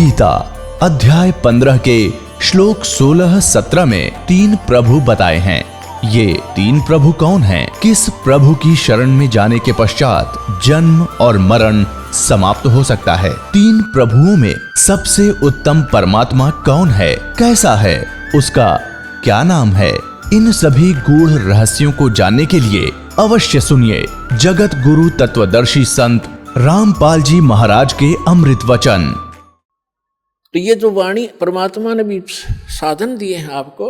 गीता अध्याय 15 के श्लोक 16-17 में 3 प्रभु बताए हैं। ये 3 प्रभु कौन हैं? किस प्रभु की शरण में जाने के पश्चात जन्म और मरण समाप्त हो सकता है? 3 प्रभुओं में सबसे उत्तम परमात्मा कौन है? कैसा है? उसका क्या नाम है? इन सभी गूढ़ रहस्यों को जानने के लिए अवश्य सुनिए जगत गुरु तत्वदर्शी संत रामपाल जी महाराज के अमृत वचन। तो ये जो वाणी परमात्मा ने भी साधन दिए हैं आपको,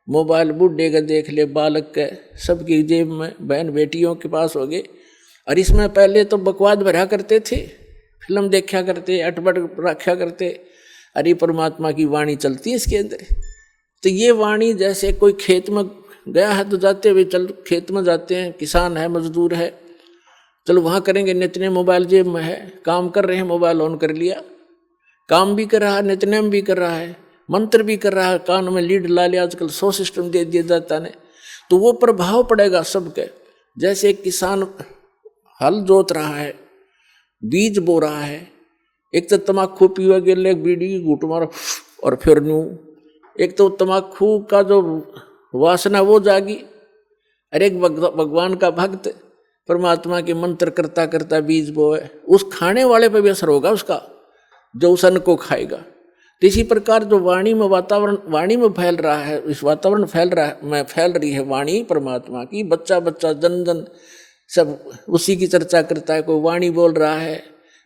मोबाइल बूढ़े का देख ले, बालक के सबकी जेब में, बहन बेटियों के पास हो गए। और इसमें पहले तो बकवाद भरा करते थे, फिल्म देखा करते, अटपट रखा करते। अरे परमात्मा की वाणी चलती है इसके अंदर। तो ये वाणी जैसे कोई खेत में गया है तो जाते हुए चल खेत में जाते हैं, किसान है, मजदूर है, चलो वहाँ करेंगे, नित्य मोबाइल जेब में है, काम कर रहे हैं, मोबाइल ऑन कर लिया, काम भी कर रहा है, नित्यनेम भी कर रहा है, मंत्र भी कर रहा है, कान में लीड ला लिया, आजकल 100 सिस्टम दे दिया जाता है। तो वो प्रभाव पड़ेगा सबके। जैसे एक किसान हल जोत रहा है, बीज बो रहा है, एक तो तम्बाकू पीवा के लिए बीड़ी घूट मार और फिर न्यू, एक तो तम्बाकू का जो वासना वो जागी। अरे एक भगवान का भक्त परमात्मा के मंत्र करता करता बीज बोए, उस खाने वाले पे भी असर होगा उसका, जो उस अन्न को खाएगा। तो इसी प्रकार जो वाणी में वातावरण, वाणी में फैल रहा है, इस वातावरण फैल रही है वाणी परमात्मा की। बच्चा बच्चा जन जन सब उसी की चर्चा करता है। कोई वाणी बोल रहा है,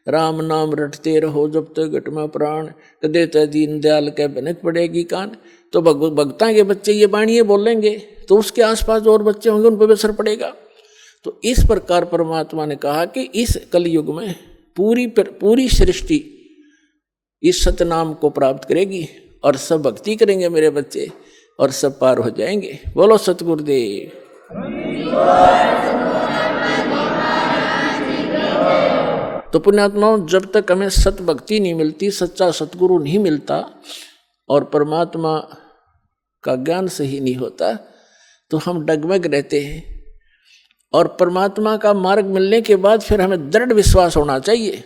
राम नाम रटते रहो जब तक घट में प्राण, कदे ते दीन दयाल के बनक पड़ेगी कान। तो भक्ता के बच्चे ये वाणी बोलेंगे तो उसके आसपास जो और बच्चे होंगे उन पर भी असर पड़ेगा। तो इस प्रकार परमात्मा ने कहा कि इस कलयुग में पूरी सृष्टि इस सतनाम को प्राप्त करेगी और सब भक्ति करेंगे मेरे बच्चे और सब पार हो जाएंगे। बोलो सतगुरुदेव। तो पुण्यात्माओं, जब तक हमें सत भक्ति नहीं मिलती, सच्चा सतगुरु नहीं मिलता और परमात्मा का ज्ञान सही नहीं होता, तो हम डगमग रहते हैं। और परमात्मा का मार्ग मिलने के बाद फिर हमें दृढ़ विश्वास होना चाहिए।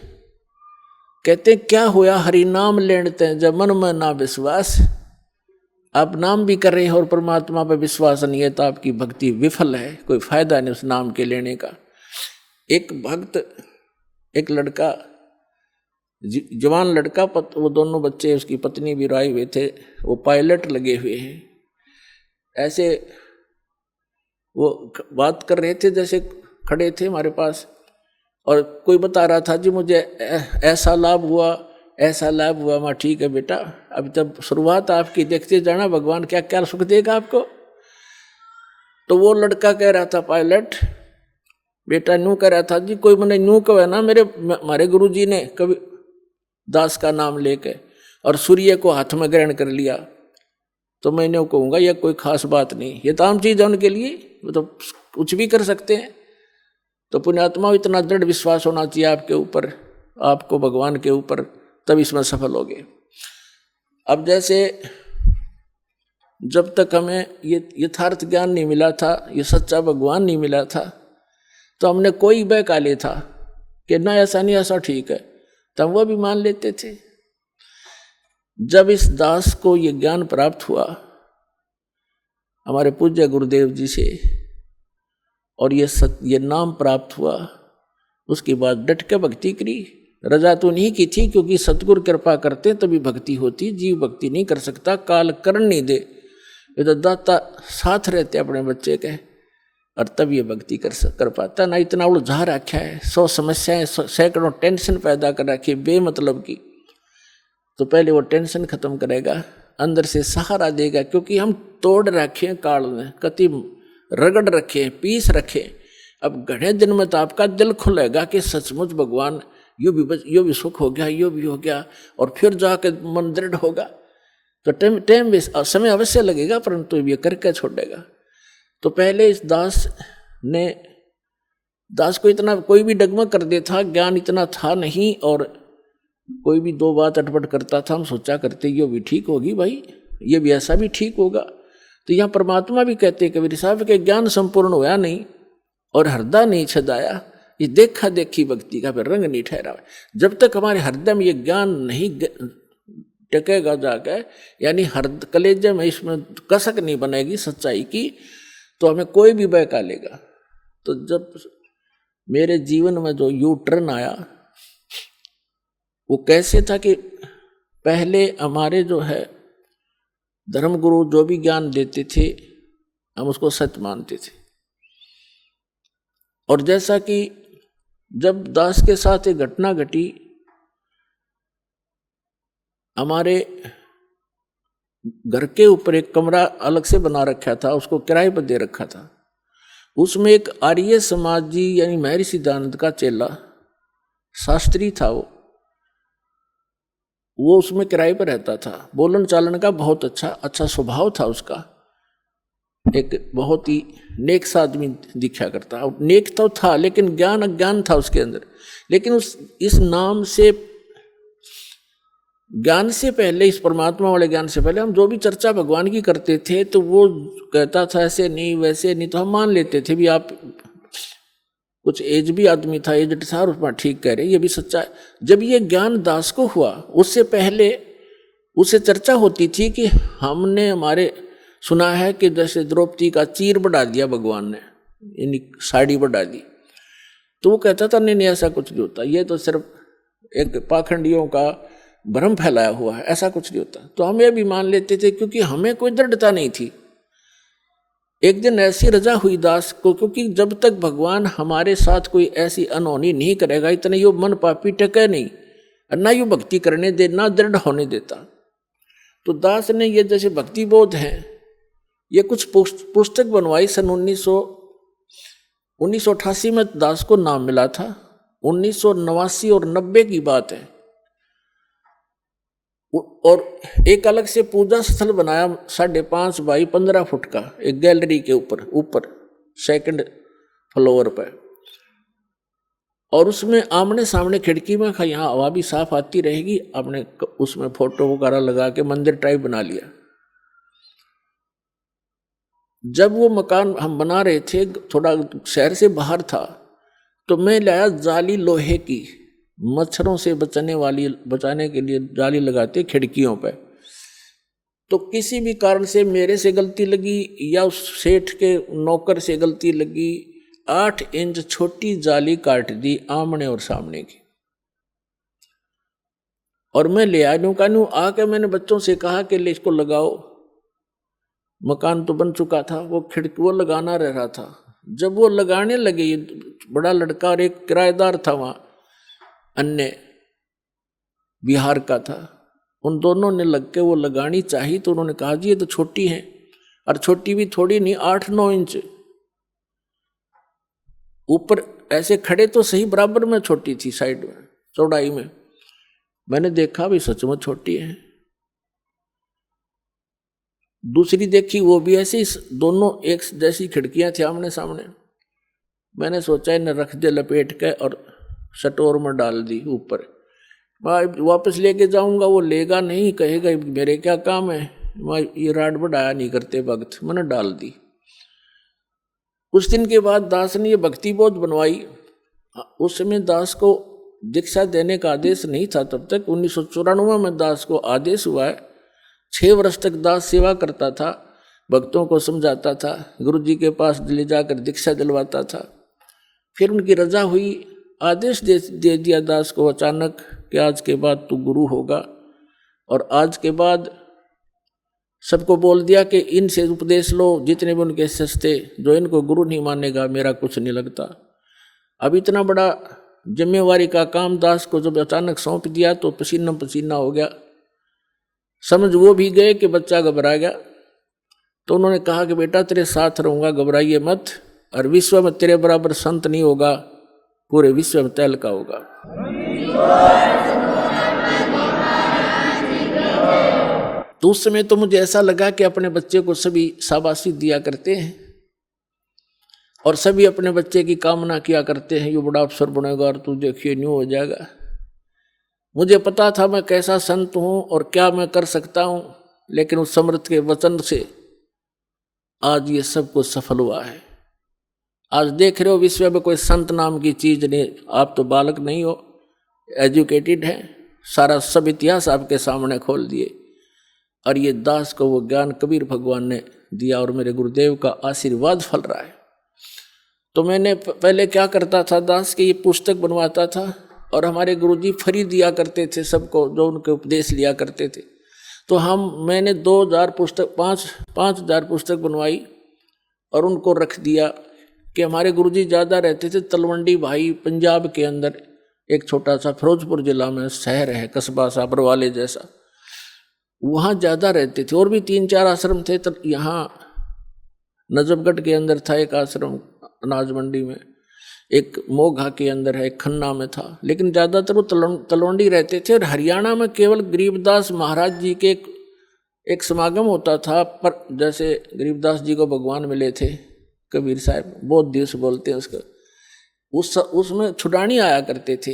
कहते हैं क्या होया हरि नाम लेते हैं जब मन में ना विश्वास। आप नाम भी कर रहे हैं और परमात्मा पर विश्वास नहीं है तो आपकी भक्ति विफल है, कोई फायदा नहीं उस नाम के लेने का। एक भक्त, एक लड़का, जवान लड़का, वो दोनों बच्चे, उसकी पत्नी भी राय हुए थे, वो पायलट लगे हुए हैं। ऐसे वो बात कर रहे थे, जैसे खड़े थे हमारे पास, और कोई बता रहा था जी मुझे ऐसा लाभ हुआ, ऐसा लाभ हुआ। मैं ठीक है बेटा, अभी तब शुरुआत आपकी, देखते जाना भगवान क्या क्या सुख देगा आपको। तो वो लड़का कह रहा था, पायलट बेटा नू कह रहा था जी, कोई मैंने नू कहा ना, हमारे गुरु जी ने कभी दास का नाम लेके और सूर्य को हाथ में ग्रहण कर लिया, तो मैंने कहूँगा यह कोई खास बात नहीं, ये तो आम चीज़ है उनके लिए, वो तो कुछ भी कर सकते हैं। तो पुण्यात्मा, इतना दृढ़ विश्वास होना चाहिए आपके ऊपर, आपको भगवान के ऊपर, तब इसमें सफल होगे। अब जैसे जब तक हमें ये यथार्थ ज्ञान नहीं मिला था, ये सच्चा भगवान नहीं मिला था, तो हमने कोई बहकाले था कि ना ऐसा नहीं, ऐसा ठीक है, तब वो भी मान लेते थे। जब इस दास को ये ज्ञान प्राप्त हुआ हमारे पूज्य गुरुदेव जी से और ये नाम प्राप्त हुआ, उसके बाद डट के भक्ति करी। रजा तो नहीं की थी, क्योंकि सतगुरु कृपा करते तभी भक्ति होती, जीव भक्ति नहीं कर सकता, काल करण नहीं दे। ये तो दाता साथ रहते अपने बच्चे के, और तब ये भक्ति कर पाता ना। इतना उलझा रखा है, 100 समस्याएं, सैकड़ों टेंशन पैदा कर रखी है बेमतलब की। तो पहले वो टेंशन खत्म करेगा, अंदर से सहारा देगा, क्योंकि हम तोड़ रखे हैं काल में, कति रगड़ रखे, पीस रखे। अब घने दिन में तो आपका दिल खुलेगा कि सचमुच भगवान यो भी सुख हो गया, यो भी हो गया, और फिर जाके मन दृढ़ होगा। तो समय अवश्य लगेगा, परंतु ये करके छोड़ेगा। तो पहले इस दास को इतना कोई भी डगमग कर दे था, ज्ञान इतना था नहीं, और कोई भी 2 बात अटपट करता था, हम सोचा करते ये भी ठीक होगी भाई, ये भी ऐसा भी ठीक होगा। तो यहाँ परमात्मा भी कहते कबीर साहब के ज्ञान संपूर्ण होया नहीं और हृदय नहीं छदाया, ये देखा देखी भक्ति का फिर रंग नहीं ठहरा। जब तक हमारे हृदय में ये ज्ञान नहीं टकेगा जाके, यानी हर कलेजे में इसमें कसक नहीं बनेगी सच्चाई की, तो हमें कोई भी बहका लेगा। तो जब मेरे जीवन में जो यू टर्न आया वो कैसे था कि पहले हमारे जो है धर्मगुरु जो भी ज्ञान देते थे हम उसको सत्य मानते थे, और जैसा कि जब दास के साथ एक घटना घटी, हमारे घर के ऊपर एक कमरा अलग से बना रखा था, उसको किराए पर दे रखा था। उसमें एक आर्य समाजी यानी महर्षि दयानंद का चेला शास्त्री था, वो उसमें किराए पर रहता था। बोलन चालन का बहुत अच्छा स्वभाव था उसका, एक बहुत ही नेक सा आदमी दिखा करता। नेक तो था लेकिन ज्ञान अज्ञान था उसके अंदर। लेकिन इस नाम से, ज्ञान से पहले, इस परमात्मा वाले ज्ञान से पहले हम जो भी चर्चा भगवान की करते थे तो वो कहता था ऐसे नहीं वैसे नहीं, तो हम मान लेते थे भी आप कुछ एज भी आदमी था, एजड था, और उसमें ठीक कह रहे, ये भी सच्चा है। जब ये ज्ञान दास को हुआ उससे पहले उससे चर्चा होती थी कि हमने हमारे सुना है कि जैसे द्रौपदी का चीर बढ़ा दिया भगवान ने, यानी साड़ी बढ़ा दी, तो वो कहता था नहीं ऐसा कुछ नहीं होता, ये तो सिर्फ एक पाखंडियों का भ्रम फैलाया हुआ है, ऐसा कुछ नहीं होता। तो हम ये भी मान लेते थे क्योंकि हमें कोई दृढ़ता नहीं थी। एक दिन ऐसी रजा हुई दास को, क्योंकि जब तक भगवान हमारे साथ कोई ऐसी अनहोनी नहीं करेगा इतने यो मन पापी टके नहीं, और ना यो भक्ति करने दे, ना दृढ़ होने देता। तो दास ने ये जैसे भक्ति बोध है, ये कुछ पुस्तक बनवाई सन 1988 में दास को नाम मिला था। 1989 और 90 की बात है। और एक अलग से पूजा स्थल बनाया 5.5 बाई 15 फुट का, एक गैलरी के ऊपर सेकंड फ्लोर पर, और उसमें आमने सामने खिड़की में यहाँ हवा भी साफ आती रहेगी। आपने उसमें फोटो वगैरह लगा के मंदिर टाइप बना लिया। जब वो मकान हम बना रहे थे, थोड़ा शहर से बाहर था, तो मैं लाया जाली लोहे की, मच्छरों से बचाने के लिए जाली लगाते खिड़कियों पे। तो किसी भी कारण से मेरे से गलती लगी या उस सेठ के नौकर से गलती लगी, 8 इंच छोटी जाली काट दी आमने और सामने की, और मैं ले आया आके मैंने बच्चों से कहा कि ले इसको लगाओ। मकान तो बन चुका था, वो खिड़की वो लगाना रह रहा था। जब वो लगाने लगे, ये बड़ा लड़का और एक किराएदार था वहाँ, अन्य बिहार का था, उन दोनों ने लग के वो लगानी चाहिए। तो उन्होंने कहा जी ये तो छोटी है, और छोटी भी थोड़ी नहीं, 8-9 इंच ऊपर ऐसे खड़े तो सही, बराबर में छोटी थी, साइड में चौड़ाई में। मैंने देखा भी सचमुच छोटी है। दूसरी देखी, वो भी ऐसी, दोनों एक जैसी खिड़कियां थी आमने सामने। मैंने सोचा इन्हें रख दे लपेट के और स्टोर में डाल दी ऊपर। वापस लेके जाऊंगा, वो लेगा नहीं, कहेगा मेरे क्या काम है, ये राड बढ़ाया नहीं करते वक्त, मैंने डाल दी। कुछ दिन के बाद दास ने ये भक्ति बोध बनवाई। उस समय दास को दीक्षा देने का आदेश नहीं था तब तक। 1994 में दास को आदेश हुआ है। 6 वर्ष तक दास सेवा करता था, भक्तों को समझाता था, गुरु जी के पास ले जाकर दीक्षा दिलवाता था। फिर उनकी रजा हुई, आदेश दे दिया दास को अचानक कि आज के बाद तू गुरु होगा। और आज के बाद सबको बोल दिया कि इनसे उपदेश लो, जितने भी उनके सस्ते, जो इनको गुरु नहीं मानेगा मेरा कुछ नहीं लगता। अब इतना बड़ा जिम्मेवारी का काम दास को जब अचानक सौंप दिया तो पसीना पसीना हो गया। समझ वो भी गए कि बच्चा घबरा गया। तो उन्होंने कहा कि बेटा तेरे साथ रहूंगा, घबराइए मत, और विश्व में तेरे बराबर संत नहीं होगा, पूरे विश्व में तैल का होगा। तो उस समय तो मुझे ऐसा लगा कि अपने बच्चे को सभी शाबाशी दिया करते हैं और सभी अपने बच्चे की कामना किया करते हैं, ये बड़ा अफसर बनेगा और तू देखिए न्यू हो जाएगा। मुझे पता था मैं कैसा संत हूं और क्या मैं कर सकता हूं, लेकिन उस समर्थ के वचन से आज ये सब कुछ सफल हुआ है। आज देख रहे हो विश्व में कोई संत नाम की चीज नहीं। आप तो बालक नहीं हो, एजुकेटेड हैं, सारा सब इतिहास आपके सामने खोल दिए। और ये दास को वो ज्ञान कबीर भगवान ने दिया और मेरे गुरुदेव का आशीर्वाद फल रहा है। तो मैंने पहले क्या करता था दास की, ये पुस्तक बनवाता था और हमारे गुरुजी फ्री दिया करते थे सबको जो उनके उपदेश लिया करते थे। तो मैंने 2000 पुस्तक 5,000 पुस्तक बनवाई और उनको रख दिया कि हमारे गुरुजी ज़्यादा रहते थे तलवंडी भाई, पंजाब के अंदर एक छोटा सा फिरोजपुर जिला में शहर है, कस्बा सा बरवाले जैसा, वहाँ ज़्यादा रहते थे। और भी 3-4 आश्रम थे। तो यहाँ नजफगढ़ के अंदर था एक आश्रम, अनाज मंडी में, एक मोघा के अंदर है, एक खन्ना में था, लेकिन ज़्यादातर वो तलवंडी रहते थे। और हरियाणा में केवल गरीबदास महाराज जी के एक समागम होता था। पर जैसे गरीबदास जी को भगवान मिले थे कबीर साहब, बहुत दिवस बोलते हैं उसका, उसमें छुड़ानी आया करते थे।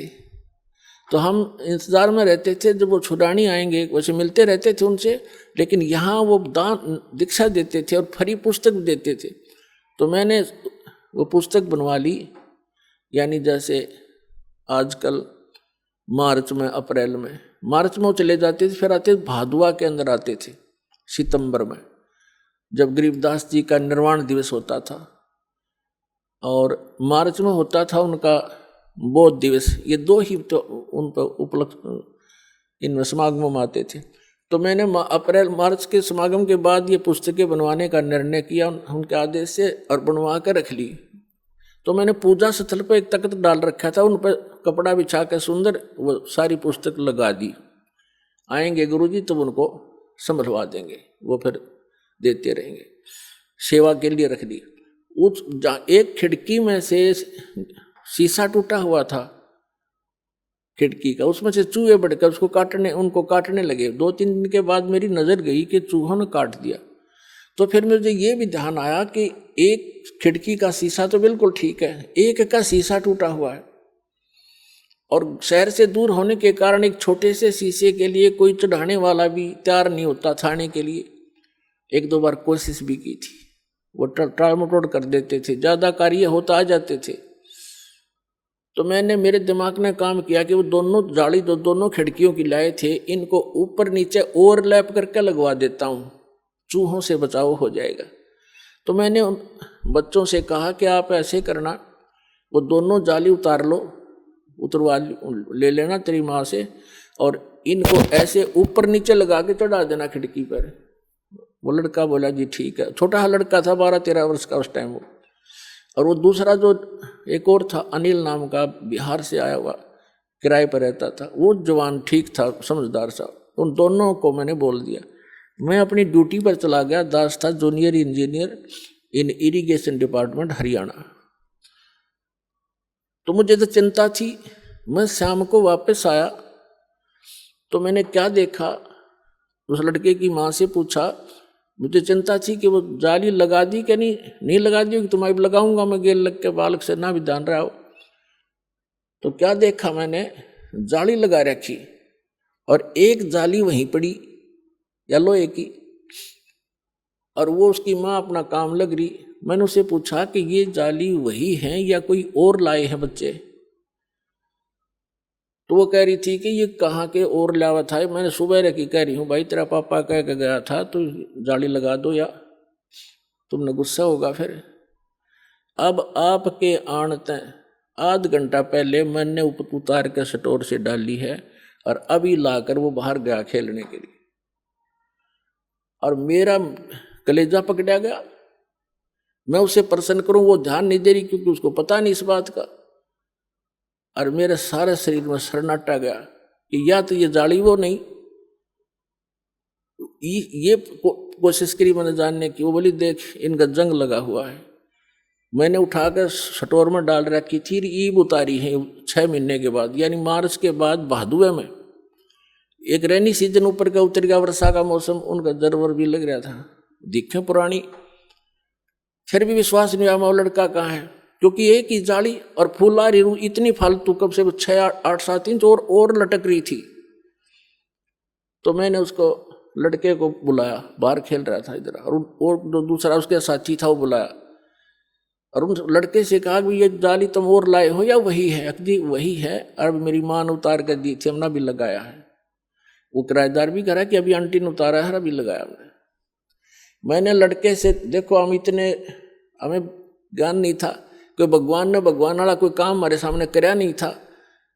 तो हम इंतज़ार में रहते थे जब वो छुड़ानी आएंगे, वैसे मिलते रहते थे उनसे, लेकिन यहाँ वो दान दीक्षा देते थे और फ्री पुस्तक देते थे। तो मैंने वो पुस्तक बनवा ली, यानी जैसे आजकल मार्च में, अप्रैल में, मार्च में वो चले जाते थे, फिर आते भादुआ के अंदर आते थे सितंबर में, जब गरीबदास जी का निर्वाण दिवस होता था, और मार्च में होता था उनका बोध दिवस। ये 2 ही तो उन पर उपलक्ष्य इन समागमों में आते थे। तो मैंने अप्रैल मार्च के समागम के बाद ये पुस्तकें बनवाने का निर्णय किया उनके आदेश से और बनवा कर रख ली। तो मैंने पूजा स्थल पर एक तख्त डाल रखा था, उन पर कपड़ा बिछा कर सुंदर वो सारी पुस्तक लगा दी। आएंगे गुरुजी तो उनको संभलवा देंगे, वो फिर देते रहेंगे, सेवा के लिए रख दी। उस एक खिड़की में से शीशा टूटा हुआ था खिड़की का, उसमें से चूहे बढ़कर उनको काटने लगे। 2-3 दिन के बाद मेरी नज़र गई कि चूहों ने काट दिया। तो फिर मुझे ये भी ध्यान आया कि एक खिड़की का शीशा तो बिल्कुल ठीक है, एक का शीशा टूटा हुआ है, और शहर से दूर होने के कारण एक छोटे से शीशे के लिए कोई चढ़ाने वाला भी तैयार नहीं होता था आने के लिए। 1-2 बार कोशिश भी की थी, वो टाल मटोड़ कर देते थे, ज़्यादा कार्य होता आ जाते थे। तो मेरे दिमाग ने काम किया कि वो दोनों जाली दोनों खिड़कियों की लाए थे, इनको ऊपर नीचे ओवरलैप करके लगवा देता हूँ, चूहों से बचाव हो जाएगा। तो मैंने उन बच्चों से कहा कि आप ऐसे करना, वो दोनों जाली उतार लो, उतरवा ले लेना तेरी माँ से, और इनको ऐसे ऊपर नीचे लगा के चढ़ा देना खिड़की पर। वो लड़का बोला जी ठीक है। छोटा लड़का था, 12-13 वर्ष का उस टाइम वो। और वो दूसरा जो एक और था अनिल नाम का, बिहार से आया हुआ, किराए पर रहता था, वो जवान ठीक था, समझदार सा। उन दोनों को मैंने बोल दिया। मैं अपनी ड्यूटी पर चला गया। दास था जूनियर इंजीनियर इन इरिगेशन डिपार्टमेंट हरियाणा। तो मुझे तो चिंता थी। मैं शाम को वापस आया तो मैंने क्या देखा, उस लड़के की माँ से पूछा। मुझे चिंता थी कि वो जाली लगा दी कि नहीं लगा दी, कि तुम्हारी लगाऊंगा मैं गेल लग के, बालक से ना भी जान रहा हो। तो क्या देखा मैंने, जाली लगा रखी और एक जाली वहीं पड़ी या लोहे की, और वो उसकी माँ अपना काम लग रही। मैंने उसे पूछा कि ये जाली वही है या कोई और लाए हैं बच्चे? तो वो कह रही थी कि ये कहाँ के और लावा था। मैंने सुबह रखी, कह रही हूँ भाई तेरा पापा कह के गया था तो जाली लगा दो, या तुमने गुस्सा होगा फिर। अब आपके आने तक आध घंटा पहले मैंने उतार के स्टोर से डाली है, और अभी लाकर वो बाहर गया खेलने के लिए, और मेरा कलेजा पकड़ा गया। मैं उसे प्रसन्न करूं, वो ध्यान नहीं दे रही क्योंकि उसको पता नहीं इस बात का। और मेरे सारे शरीर में सन्नाटा गया कि या तो ये जाली वो नहीं, ये कोशिश करी मैंने जानने की। वो बोली देख इनका जंग लगा हुआ है। मैंने उठाकर स्टोर में डाल रखी थी, ईब उतारी है 6 महीने के बाद, यानी मार्च के बाद भादुए में। एक रेनी सीजन ऊपर का उतर गया, वर्षा का मौसम, उनका जरवर भी लग रहा था, दिखे पुरानी। फिर भी विश्वास नहीं आया वो लड़का कहाँ है, क्योंकि एक ही जाली और फूलदार इतनी फालतू, कब से 6-8-7 इंच और लटक रही थी। तो मैंने उसको लड़के को बुलाया, बाहर खेल रहा था इधर, और जो दूसरा उसके साथी था वो बुलाया, और उन लड़के से कहा कि ये जाली तुम और लाए हो या वही है? जी वही है, और मेरी माँ ने उतार कर दी थी, हमने भी लगाया है। वो किराएदार भी कह रहा है कि अभी आंटी ने उतारा है, अभी लगाया मैंने लड़के से, देखो हम इतने, हमें ज्ञान नहीं था, कोई भगवान वाला कोई काम हमारे सामने कराया नहीं था,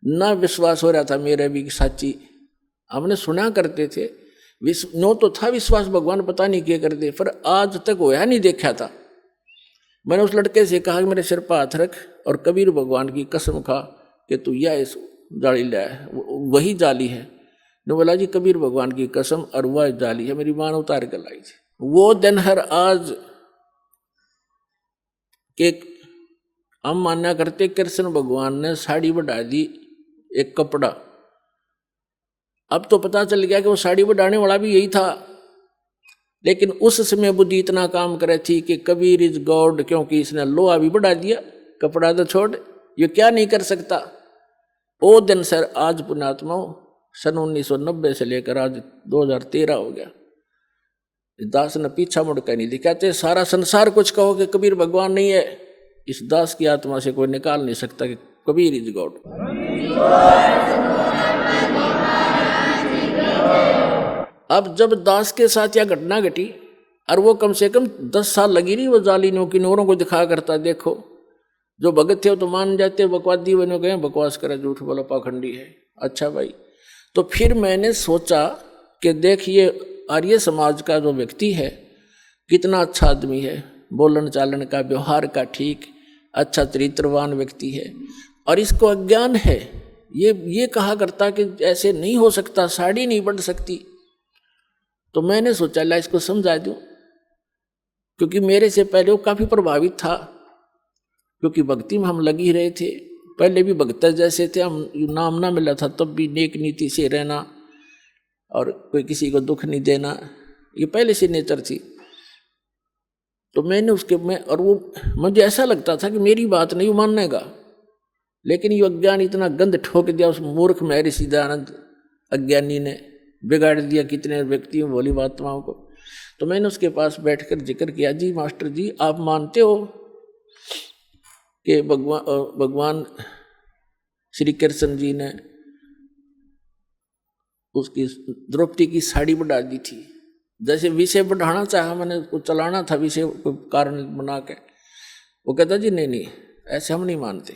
ना विश्वास हो रहा था मेरे भी साची, हमने सुना करते थे, नो तो था विश्वास, भगवान पता नहीं क्या करते, पर आज तक होया नहीं देखा था। मैंने उस लड़के से कहा कि मेरे सिर पर हाथ रख और कबीर भगवान की कसम खा कि तू यह इस जाली ले, वही जाली है। ने बोला जी कबीर भगवान की कसम, और वह जाली है, मेरी मां ने उतार कर लाई थी। वो दिन हर आज के हम मान्या करते कृष्ण भगवान ने साड़ी बढ़ा दी एक कपड़ा। अब तो पता चल गया कि वो साड़ी बढ़ाने वाला भी यही था, लेकिन उस समय बुद्धि इतना काम करे थी कि कबीर इज गॉड, क्योंकि इसने लोहा भी बढ़ा दिया, कपड़ा तो छोड़, ये क्या नहीं कर सकता। वो दिन सर आज पुण्यात्मा सन 1990 से लेकर आज 2013 हो गया, दास ने पीछा मुड़कर नहीं दिखाते। सारा संसार कुछ कहो कि कबीर भगवान नहीं है, इस दास की आत्मा से कोई निकाल नहीं सकता कि कबीर इज गॉड। अब जब दास के साथ यह घटना घटी, और वो कम से कम 10 साल लगी रही वो जालिनों की नौरों को दिखा करता, देखो जो भगत थे वो तो मान जाते, बकवादी बने गए, बकवास करे, झूठ बोला, पाखंडी है। अच्छा भाई, तो फिर मैंने सोचा कि देखिए आर्य समाज का जो व्यक्ति है कितना अच्छा आदमी है, बोलन चालन का, व्यवहार का ठीक, अच्छा चरित्रवान व्यक्ति है, और इसको अज्ञान है, ये कहा करता कि ऐसे नहीं हो सकता, साड़ी नहीं बढ़ सकती। तो मैंने सोचा ला इसको समझा दूं, क्योंकि मेरे से पहले वो काफी प्रभावित था, क्योंकि भक्ति में हम लगी रहे थे, पहले भी भक्त जैसे थे हम, नाम ना मिला था तब भी नेक नीति से रहना और कोई किसी को दुख नहीं देना, ये पहले से नेचर थी। तो मैंने उसके में, और वो मुझे ऐसा लगता था कि मेरी बात नहीं मानने का, लेकिन ये अज्ञान इतना गंध ठोक दिया उस मूर्ख महर्षि दयानंद अज्ञानी ने, बिगाड़ दिया कितने व्यक्तियों भोली आत्माओं को। तो मैंने उसके पास बैठकर जिक्र किया, जी मास्टर जी आप मानते हो कि भगवान श्री कृष्ण जी ने उसकी द्रौपदी की साड़ी बढ़ा दी थी, जैसे विषय बढ़ाना चाहा, मैंने उसको चलाना था विषय को कारण बना के। वो कहता जी नहीं ऐसे हम नहीं मानते।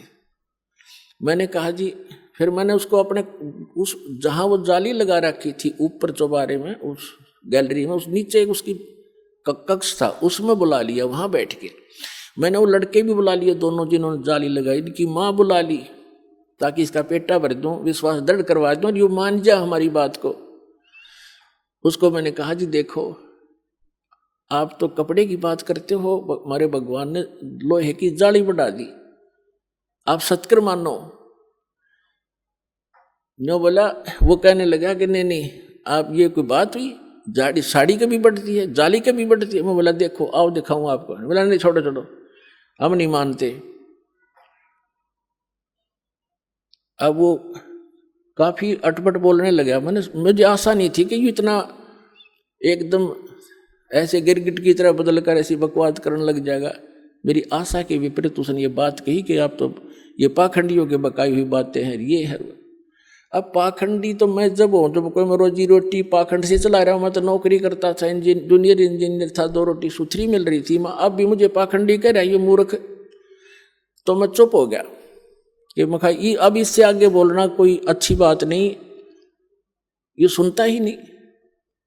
मैंने कहा जी, फिर मैंने उसको अपने उस जहाँ वो जाली लगा रखी थी ऊपर चौबारे में, उस गैलरी में, उस नीचे उसकी कक्ष था, उसमें बुला लिया, वहाँ बैठ के मैंने वो लड़के भी बुला लिए दोनों जिन्होंने जाली लगाई, इनकी माँ बुला ली ताकि इसका पेटा भर दूं, विश्वास दृढ़ करवा दूं, ये मान जा हमारी बात को। उसको मैंने कहा जी देखो आप तो कपड़े की बात करते हो, हमारे भगवान ने लोहे की जाली बढ़ा दी, आप सत्कर मानो। नो बोला, वो कहने लगा कि नहीं आप ये कोई बात हुई, जाड़ी साड़ी कभी बढ़ती है, जाली कभी बढ़ती है। मैं बोला देखो आओ दिखाऊं आपको। बोला नहीं छोड़ो हम नहीं मानते। अब वो काफी अटपट बोलने लगा। मुझे आशा नहीं थी कि ये इतना एकदम ऐसे गिरगिट की तरह बदल कर ऐसी बकवास करने लग जाएगा। मेरी आशा के विपरीत उसने ये बात कही कि आप तो ये पाखंडियों के बकाई हुई बातें हैं, ये है। अब पाखंडी तो मैं जब हूँ जब कोई मैं रोजी रोटी पाखंड से चला रहा हूँ। मैं तो नौकरी करता था, जूनियर इंजीनियर था, 2 रोटी सुथरी मिल रही थी। मैं अब भी मुझे पाखंडी कह रहा है ये मूर्ख। तो मैं चुप हो गया कि मैं अब इससे आगे बोलना कोई अच्छी बात नहीं, ये सुनता ही नहीं।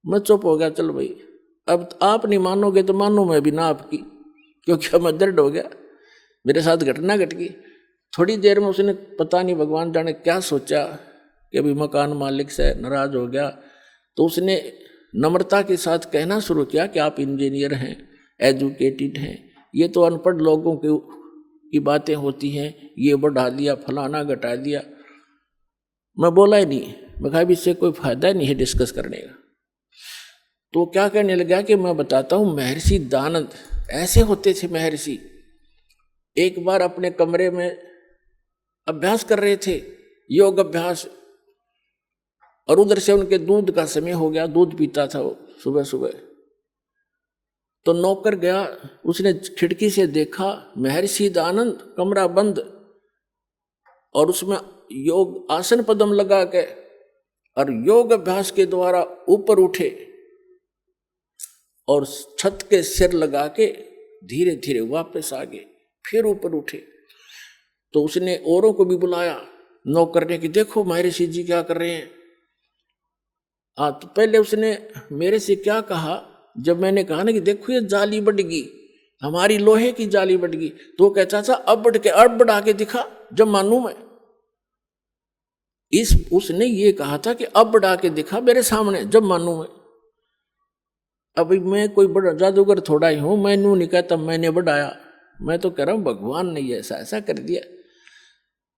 मैं चुप हो गया, चल भाई अब आप नहीं मानोगे तो मानो मैं भी ना आपकी, क्योंकि अब मैं दर्द हो गया, मेरे साथ घटना घट गई। थोड़ी देर में उसने पता नहीं भगवान जाने क्या सोचा कि अभी मकान मालिक से नाराज हो गया। तो उसने नम्रता के साथ कहना शुरू किया कि आप इंजीनियर हैं, एजुकेटेड हैं, ये तो अनपढ़ लोगों की बातें होती हैं, ये बढ़ा दिया फलाना घटा दिया। मैं बोला ही नहीं, मैं कहा इससे कोई फायदा नहीं है डिस्कस करने का। तो क्या कहने लगा कि मैं बताता हूँ, महर्षि दयानंद ऐसे होते थे। महर्षि एक बार अपने कमरे में अभ्यास कर रहे थे, योग अभ्यास, और उधर से उनके दूध का समय हो गया, दूध पीता था वो सुबह सुबह। तो नौकर गया, उसने खिड़की से देखा महर्षि दयानंद कमरा बंद और उसमें योग आसन पद्म लगा के और योग अभ्यास के द्वारा ऊपर उठे और छत के सिर लगा के धीरे धीरे वापस आ गए, फिर ऊपर उठे। तो उसने औरों को भी बुलाया नौक करने की, देखो महर्षि जी क्या कर रहे हैं। तो पहले उसने मेरे से क्या कहा, जब मैंने कहा ना कि देखो ये जाली बढ़ गई, हमारी लोहे की जाली बढ़ गई, तो कहता था अब बढ़ा के दिखा जब मानू मैं। उसने ये कहा था कि अब बढ़ा के दिखा मेरे सामने जब मानू मैं। अभी मैं कोई बड़ा जादूगर थोड़ा ही हूं, मैनू नहीं कहता मैंने बढ़ाया, मैं तो कह रहा हूं भगवान ने ऐसा ऐसा कर दिया।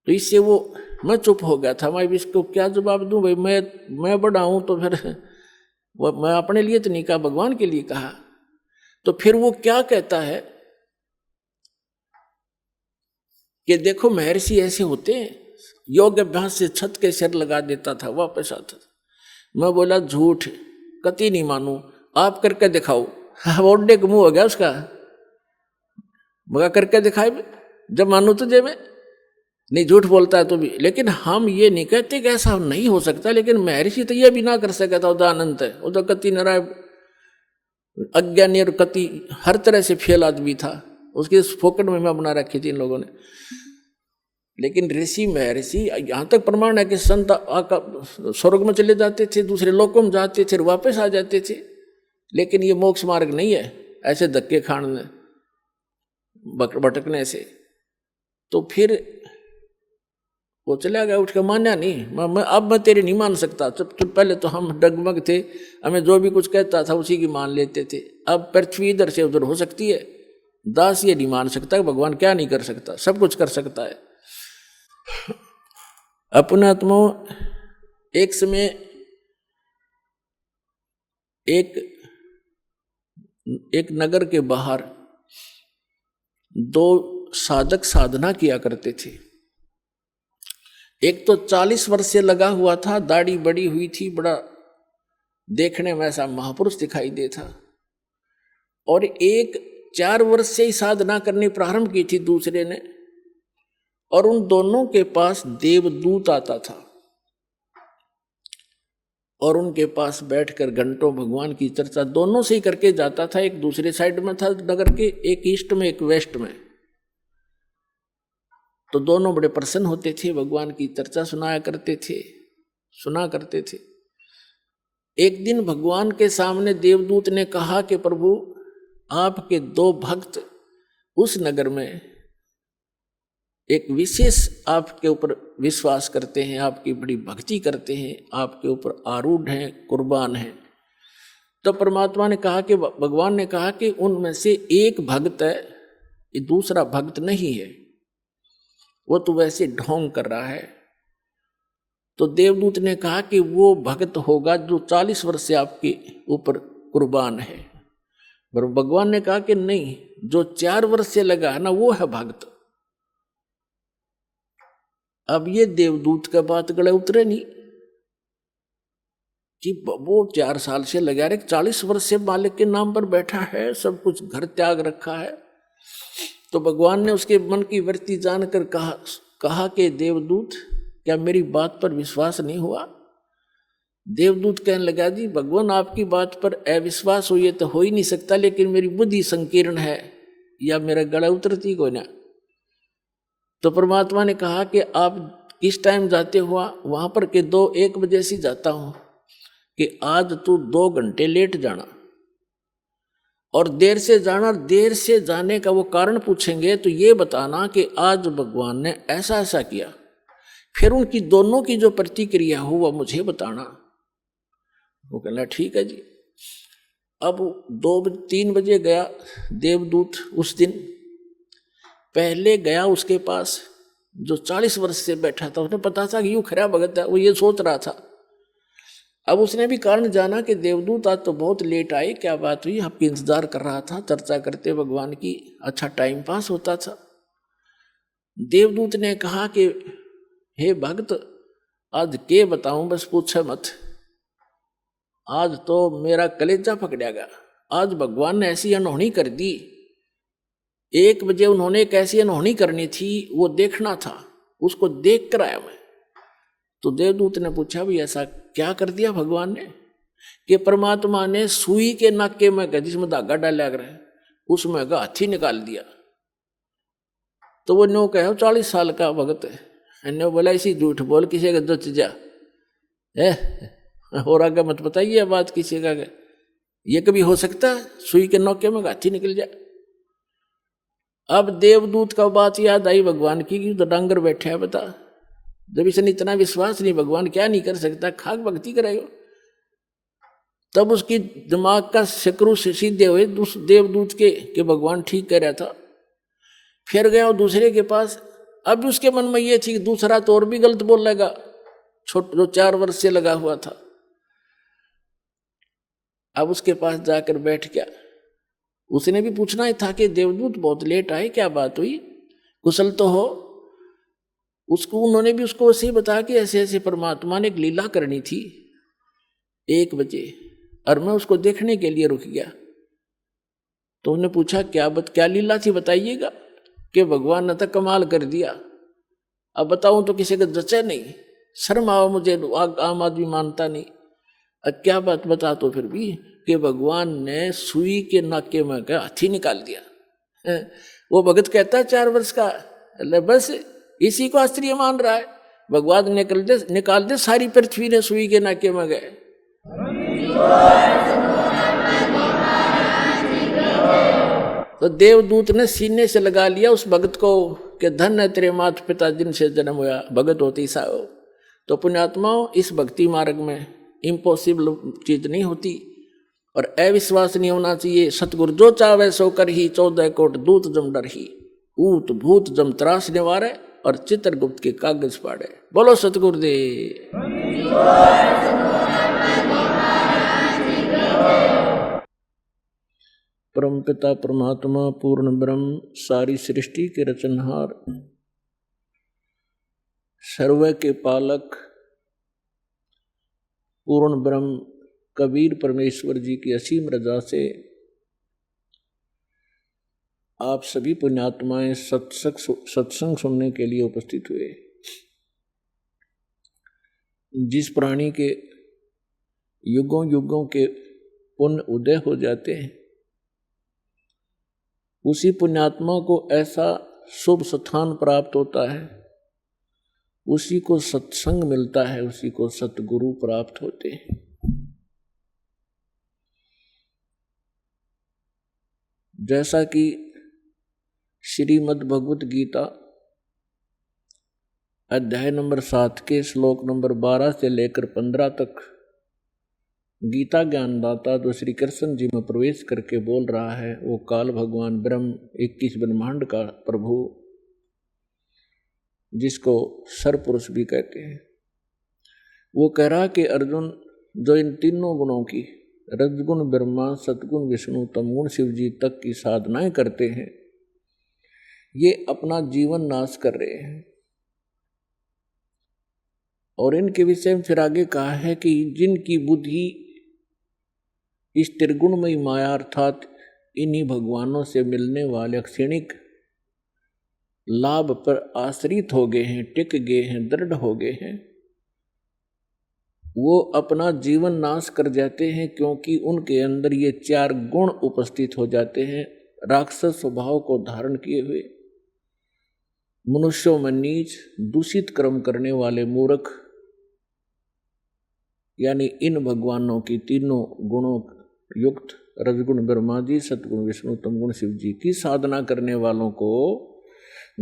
तो इससे वो मैं चुप हो गया था, मैं इसको क्या जवाब दूं भाई, मैं बढ़ाऊं तो फिर वो मैं अपने लिए तो नहीं कहा, भगवान के लिए कहा। तो फिर वो क्या कहता है कि देखो महर्षि ऐसे होते हैं, योग अभ्यास से छत के सिर लगा देता था, वापस आता था। मैं बोला झूठ, कति नहीं मानू, आप करके दिखाओ। ओढ़ने का मुंह हो गया उसका, मगर करके दिखाए जब मानू तुझे में नहीं, झूठ बोलता है तो भी। लेकिन हम ये नहीं कहते कि ऐसा नहीं हो सकता, लेकिन महर्षि तो ये भी ना कर सका था, उदानंत है वो तो कति नाराय अज्ञानी और कति हर तरह से फेल आदमी था, उसकी फोकट में बना रखी थी इन लोगों ने। लेकिन ऋषि महर्षि यहाँ तक प्रमाण है कि संत स्वर्ग में चले जाते थे, दूसरे लोकों में जाते थे, वापस आ जाते थे। लेकिन ये मोक्ष मार्ग नहीं है ऐसे धक्के खाने भटकने से। तो फिर वो चला गया, उठ के माना नहीं, मैं तेरी नहीं मान सकता। तो पहले तो हम डगमग थे, हमें जो भी कुछ कहता था उसी की मान लेते थे। अब पृथ्वी इधर से उधर हो सकती है, दास ये नहीं मान सकता भगवान क्या नहीं कर सकता, सब कुछ कर सकता है। अपना आत्मा एक समय एक नगर के बाहर दो साधक साधना किया करते थे। एक तो 40 वर्ष से लगा हुआ था, दाढ़ी बड़ी हुई थी, बड़ा देखने में ऐसा महापुरुष दिखाई देता। और एक 4 वर्ष से ही साधना करनी प्रारंभ की थी दूसरे ने, और उन दोनों के पास देवदूत आता था और उनके पास बैठकर घंटों भगवान की चर्चा दोनों से ही करके जाता था। एक दूसरे साइड में था नगर के, एक ईस्ट में एक वेस्ट में। तो दोनों बड़े प्रसन्न होते थे, भगवान की चर्चा सुना करते थे। एक दिन भगवान के सामने देवदूत ने कहा कि प्रभु आपके 2 भक्त उस नगर में एक विशेष आपके ऊपर विश्वास करते हैं, आपकी बड़ी भक्ति करते हैं, आपके ऊपर आरूढ़ हैं, कुर्बान हैं। तो परमात्मा ने कहा कि भगवान ने कहा कि उनमें से एक भक्त है, ये दूसरा भक्त नहीं है, वो तो वैसे ढोंग कर रहा है। तो देवदूत ने कहा कि वो भक्त होगा जो 40 वर्ष से आपके ऊपर कुर्बान है। पर भगवान ने कहा कि नहीं, जो 4 वर्ष से लगा है ना वो है भक्त। अब ये देवदूत का बात गले उतरे नहीं कि वो 4 साल से लगा रहे, 40 वर्ष से मालिक के नाम पर बैठा है, सब कुछ घर त्याग रखा है। तो भगवान ने उसके मन की वृत्ति जानकर कहा कि देवदूत क्या मेरी बात पर विश्वास नहीं हुआ? देवदूत कहने लगा जी भगवान आपकी बात पर अविश्वास हुई तो हो ही नहीं सकता, लेकिन मेरी बुद्धि संकीर्ण है या मेरा गला उतरती को ना। तो परमात्मा ने कहा कि आप किस टाइम जाते हुआ? वहां पर के 1 बजे से जाता हूं कि आज तू 2 घंटे लेट जाना और देर से जाना। देर से जाने का वो कारण पूछेंगे तो ये बताना कि आज भगवान ने ऐसा ऐसा किया। फिर उनकी दोनों की जो प्रतिक्रिया हो वह मुझे बताना। वो कहना ठीक है जी। अब 2-3 बजे गया देवदूत। उस दिन पहले गया उसके पास जो 40 वर्ष से बैठा था, उसने पता था कि यूं खरा भगत है, वो ये सोच रहा था। अब उसने भी कारण जाना कि देवदूत आज तो बहुत लेट आए, क्या बात हुई? आपकी इंतजार कर रहा था, चर्चा करते भगवान की, अच्छा टाइम पास होता था। देवदूत ने कहा कि हे भक्त आज के बताऊं, बस पूछे मत, आज तो मेरा कलेजा पकड़ेगा। आज भगवान ने ऐसी अनहोनी कर दी। 1 बजे उन्होंने कैसी अनहोनी करनी थी वो देखना था, उसको देख कर आया मैं। तो देवदूत ने पूछा भी ऐसा क्या कर दिया भगवान ने कि परमात्मा ने सुई के नाके में जिसमें धागा डाला है उसमें का हाथी निकाल दिया। तो वो नो कहो 40 साल का भगत है, ने बोला इसी झूठ बोल किसी का जच जा है और आगे मत बताइए बात किसी का, ये कभी हो सकता है सुई के नौके में हाथी निकल जाए। अब देवदूत का बात याद आई भगवान की कि तो डांगर बैठे है, बता जब इसने इतना विश्वास नहीं भगवान क्या नहीं कर सकता, खाक भक्ति करेगा। तब उसकी दिमाग का शक्रु से सीधे हुए उस देवदूत के कि भगवान ठीक कह रहा था। फिर गया और दूसरे के पास, अब उसके मन में ये थी कि दूसरा तो और भी गलत बोल लेगा, जो 4 वर्ष से लगा हुआ था। अब उसके पास जाकर बैठ गया, उसने भी पूछना ही था कि देवदूत बहुत लेट आए, क्या बात हुई, कुशल तो हो। उसको उन्होंने भी उसको ऐसे ही बताया कि ऐसे ऐसे परमात्मा ने एक लीला करनी थी 1 बजे, और मैं उसको देखने के लिए रुक गया। तो उन्होंने पूछा क्या लीला थी बताइएगा, कि भगवान ने तो कमाल कर दिया। अब बताऊं तो किसी का जचे नहीं, शर्म आओ मुझे, आम आदमी मानता नहीं। अब क्या बात बता तो फिर भी कि भगवान ने सुई के नाके में का हाथी निकाल दिया। वो भगत कहता है 4 वर्ष का, बस इसी को आश्चर्य मान रहा है। भगवान निकाल दे सारी पृथ्वी ने सुई के नाके में गए। तो देवदूत ने सीने से लगा लिया उस भगत को कि धन है तेरे माता पिता जिनसे जन्म हुआ, भगत होती सा हो। तो पुण्यात्माओं, इस भक्ति मार्ग में इम्पॉसिबल चीज नहीं होती और अविश्वास नहीं होना चाहिए। सतगुरु जो चावे सो कर ही, 14 कोट दूत जम डर ही, ऊत भूत जम त्रास निवारे और चित्रगुप्त के कागज पाड़े। बोलो सतगुरुदेव। परमपिता परमात्मा पूर्ण ब्रह्म, सारी सृष्टि के रचनहार, सर्व के पालक पूर्ण ब्रह्म कबीर परमेश्वर जी की असीम रजा से आप सभी पुण्यात्माएं सत्संग सुनने के लिए उपस्थित हुए। जिस प्राणी के युगों युगों के पुण्य उदय हो जाते हैं, उसी पुण्यात्मा को ऐसा शुभ स्थान प्राप्त होता है, उसी को सत्संग मिलता है, उसी को सतगुरु प्राप्त होते हैं। जैसा कि श्रीमद् भगवत गीता अध्याय नंबर 7 के श्लोक नंबर 12 से लेकर 15 तक गीता ज्ञानदाता जो श्री कृष्ण जी में प्रवेश करके बोल रहा है, वो काल भगवान ब्रह्म 21 ब्रह्मांड का प्रभु, जिसको सरपुरुष भी कहते हैं, वो कह रहा कि अर्जुन, जो इन तीनों गुणों की रजगुण ब्रह्मा, सतगुण विष्णु, तमगुण शिव जी तक की साधनाएं करते हैं, ये अपना जीवन नाश कर रहे हैं। और इनके विषय में फिर आगे कहा है कि जिनकी बुद्धि इस त्रिगुणमयी माया अर्थात इन्हीं भगवानों से मिलने वाले क्षणिक लाभ पर आश्रित हो गए हैं, टिक गए हैं, दृढ़ हो गए हैं, वो अपना जीवन नाश कर जाते हैं, क्योंकि उनके अंदर ये 4 गुण उपस्थित हो जाते हैं। राक्षस स्वभाव को धारण किए हुए, मनुष्यों में नीच, दूषित कर्म करने वाले मूर्ख, यानी इन भगवानों की तीनों गुणों युक्त रजगुण ब्रह्मा जी, सतगुण विष्णु, तमगुण शिव जी की साधना करने वालों को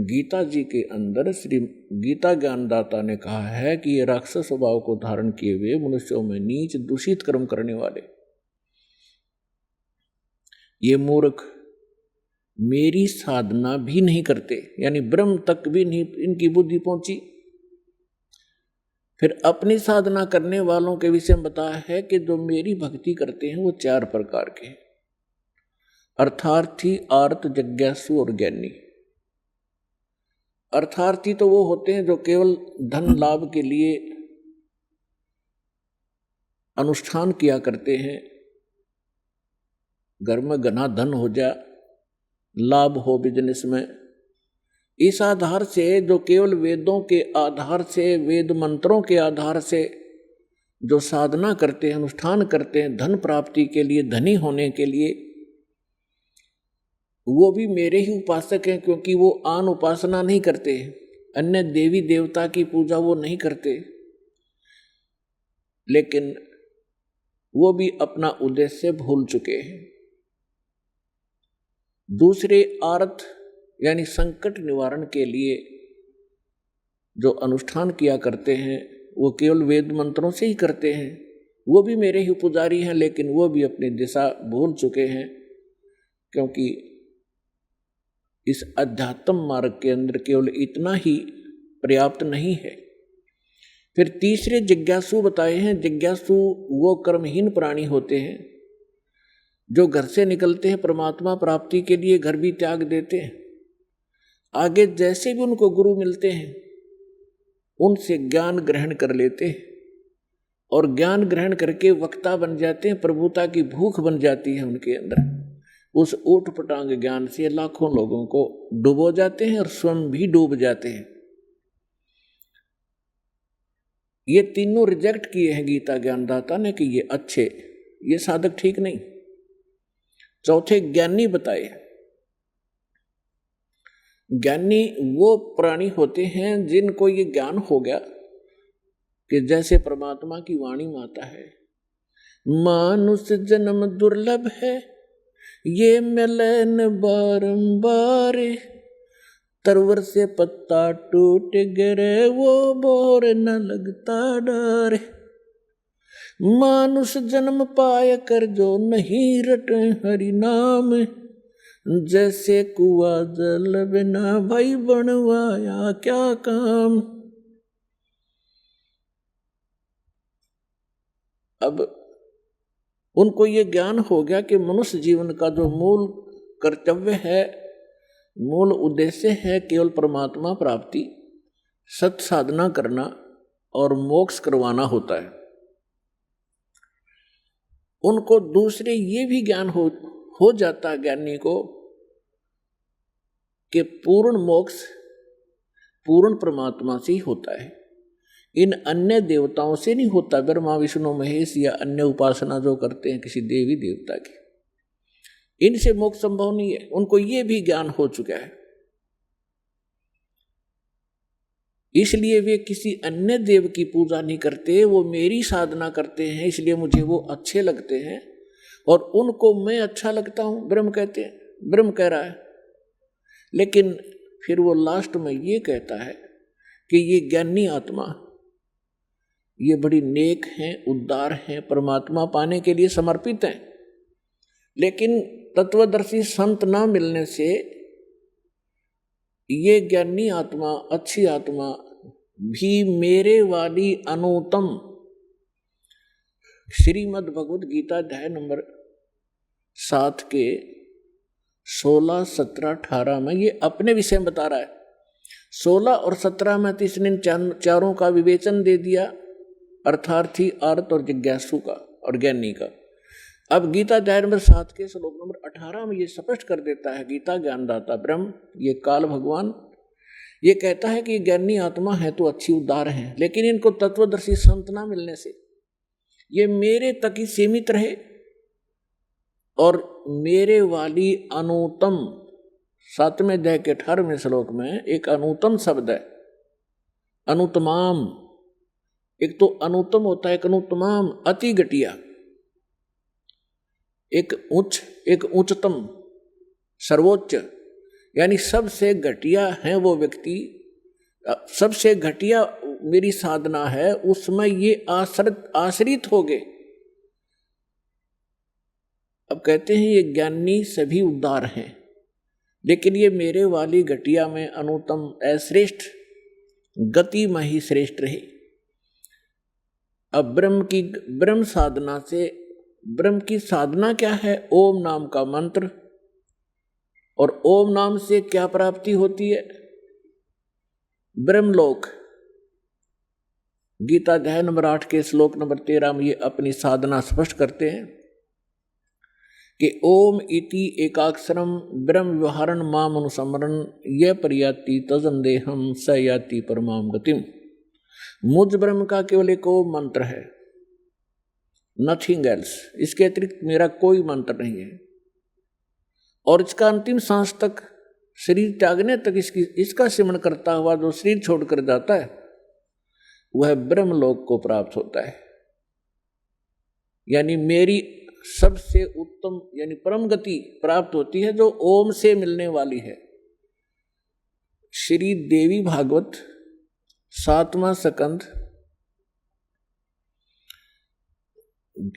गीता जी के अंदर श्री गीता ज्ञानदाता ने कहा है कि ये राक्षस स्वभाव को धारण किए हुए मनुष्यों में नीच दूषित कर्म करने वाले ये मूर्ख मेरी साधना भी नहीं करते, यानी ब्रह्म तक भी नहीं इनकी बुद्धि पहुंची। फिर अपनी साधना करने वालों के विषय में बताया है कि जो मेरी भक्ति करते हैं वो 4 प्रकार के, अर्थार्थी, आर्त, जिज्ञासु और ज्ञानी। अर्थार्थी तो वो होते हैं जो केवल धन लाभ के लिए अनुष्ठान किया करते हैं, घर में घना धन हो जाए, लाभ हो बिजनेस में, इस आधार से जो केवल वेदों के आधार से, वेद मंत्रों के आधार से जो साधना करते हैं, अनुष्ठान करते हैं धन प्राप्ति के लिए, धनी होने के लिए, वो भी मेरे ही उपासक हैं, क्योंकि वो आन उपासना नहीं करते, अन्य देवी देवता की पूजा वो नहीं करते, लेकिन वो भी अपना उद्देश्य भूल चुके हैं। दूसरे आर्थ यानी संकट निवारण के लिए जो अनुष्ठान किया करते हैं वो केवल वेद मंत्रों से ही करते हैं, वो भी मेरे ही पुजारी हैं, लेकिन वो भी अपनी दिशा भूल चुके हैं, क्योंकि इस अध्यात्म मार्ग के अंदर केवल इतना ही पर्याप्त नहीं है। फिर तीसरे जिज्ञासु बताए हैं। जिज्ञासु वो कर्महीन प्राणी होते हैं जो घर से निकलते हैं परमात्मा प्राप्ति के लिए, घर भी त्याग देते हैं, आगे जैसे भी उनको गुरु मिलते हैं उनसे ज्ञान ग्रहण कर लेते हैं और ज्ञान ग्रहण करके वक्ता बन जाते हैं, प्रभुता की भूख बन जाती है उनके अंदर। उस ऊट पटांग ज्ञान से लाखों लोगों को डुबो जाते हैं और स्वयं भी डूब जाते हैं। ये तीनों रिजेक्ट किए हैं गीता ज्ञानदाता ने कि ये अच्छे, ये साधक ठीक नहीं। चौथे ज्ञानी बताए। ज्ञानी वो प्राणी होते हैं जिनको ये ज्ञान हो गया कि जैसे परमात्मा की वाणी माता है, मानुष जन्म दुर्लभ है, ये मिलन बारंबार, तरवर से पत्ता टूट गिरे वो बोर न लगता डर, मानुष जन्म पाय कर जो नहीं रटे हरि नाम, जैसे कुआ जल बिना भाई बनवाया क्या काम। अब उनको ये ज्ञान हो गया कि मनुष्य जीवन का जो मूल कर्तव्य है, मूल उद्देश्य है केवल परमात्मा प्राप्ति, सत साधना करना और मोक्ष करवाना होता है। उनको दूसरे ये भी ज्ञान हो जाता है ज्ञानी को कि पूर्ण मोक्ष पूर्ण परमात्मा से ही होता है, इन अन्य देवताओं से नहीं होता, ब्रह्मा विष्णु महेश या अन्य उपासना जो करते हैं किसी देवी देवता की, इनसे मोक्ष संभव नहीं है। उनको ये भी ज्ञान हो चुका है, इसलिए वे किसी अन्य देव की पूजा नहीं करते, वो मेरी साधना करते हैं, इसलिए मुझे वो अच्छे लगते हैं और उनको मैं अच्छा लगता हूं। ब्रह्म कहते हैं, ब्रह्म कह रहा है, लेकिन फिर वो लास्ट में ये कहता है कि ये ज्ञानी आत्मा ये बड़ी नेक हैं, उदार हैं, परमात्मा पाने के लिए समर्पित हैं, लेकिन तत्वदर्शी संत ना मिलने से ये ज्ञानी आत्मा, अच्छी आत्मा भी मेरे वाली अनुत्तम, श्रीमद् भगवद गीता अध्याय नंबर 7 के 16, 17, 18 में ये अपने विषय में बता रहा है। 16 और 17 में तो इसने चारों का विवेचन दे दिया, अर्थार्थी, अर्थ और जिज्ञासु का और ज्ञानी का। अब गीता अध्याय नंबर 7 के श्लोक नंबर 18 में ये स्पष्ट कर देता है गीता ज्ञानदाता ब्रह्म, ये काल भगवान, ये कहता है कि ज्ञानी आत्मा है तो अच्छी उदार है, लेकिन इनको तत्वदर्शी संत ना मिलने से ये मेरे तक ही सीमित रहे और मेरे वाली अनुत्तम, 7वें अध्याय के 18वें श्लोक में एक अनुत्तम शब्द है, अनुत्तमाम। एक तो अनुत्तम होता है, एक अनुत्तमाम, अति घटिया, एक उच्च, एक उच्चतम, सर्वोच्च, यानी सबसे घटिया है वो व्यक्ति, सबसे घटिया मेरी साधना है, उसमें ये आश्रित हो गए। अब कहते हैं ये ज्ञानी सभी उदार हैं, लेकिन ये मेरे वाली घटिया में अनुत्तम, अश्रेष्ठ गति में ही श्रेष्ठ रहे। अब ब्रह्म साधना से, ब्रह्म की साधना क्या है? ओम नाम का मंत्र, और ओम नाम से क्या प्राप्ति होती है? ब्रह्मलोक। गीता अध्याय नंबर 8 के श्लोक नंबर 13 में ये अपनी साधना स्पष्ट करते हैं कि ओम इति एकाक्षरम ब्रह्म व्यवहारण माम अनुसमरण यह परियाति तजन देहम स याति परमाम गतिम। मुझ ब्रह्म का केवल एक ओम मंत्र है, नथिंग एल्स, इसके अतिरिक्त मेरा कोई मंत्र नहीं है। और इसका अंतिम सांस तक, शरीर त्यागने तक इसका सिमरण करता हुआ जो शरीर छोड़कर जाता है वह ब्रह्मलोक को प्राप्त होता है। यानी मेरी सबसे उत्तम यानी परम गति प्राप्त होती है जो ओम से मिलने वाली है। श्री देवी भागवत 7वां स्कंद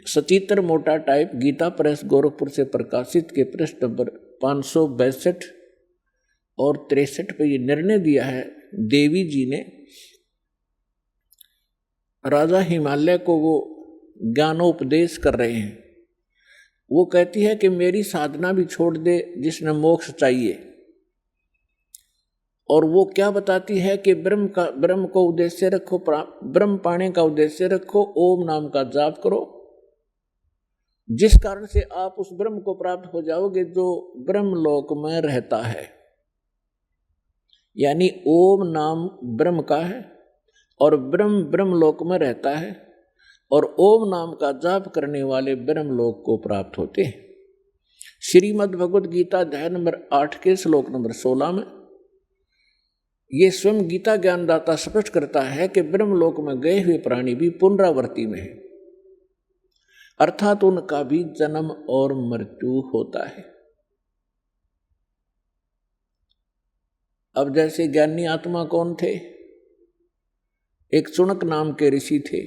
सचित्र मोटा टाइप गीता प्रेस गोरखपुर से प्रकाशित के पृष्ठ नंबर 562 और 63 पे ये निर्णय दिया है देवी जी ने। राजा हिमालय को वो ज्ञानोपदेश कर रहे हैं। वो कहती है कि मेरी साधना भी छोड़ दे जिसने मोक्ष चाहिए। और वो क्या बताती है कि ब्रह्म को उद्देश्य रखो, ब्रह्म पाने का उद्देश्य रखो, ओम नाम का जाप करो, जिस कारण से आप उस ब्रह्म को प्राप्त हो जाओगे जो ब्रह्मलोक में रहता है। यानी ओम नाम ब्रह्म का है और ब्रह्म ब्रह्मलोक में रहता है और ओम नाम का जाप करने वाले ब्रह्मलोक को प्राप्त होते हैं। श्रीमद् भगवद गीता अध्याय नंबर 8 के श्लोक नंबर 16 में ये स्वयं गीता ज्ञानदाता स्पष्ट करता है कि ब्रह्मलोक में गए हुए प्राणी भी पुनरावृत्ति में है, अर्थात उनका भी जन्म और मृत्यु होता है। अब जैसे ज्ञानी आत्मा कौन थे? एक चुनक नाम के ऋषि थे।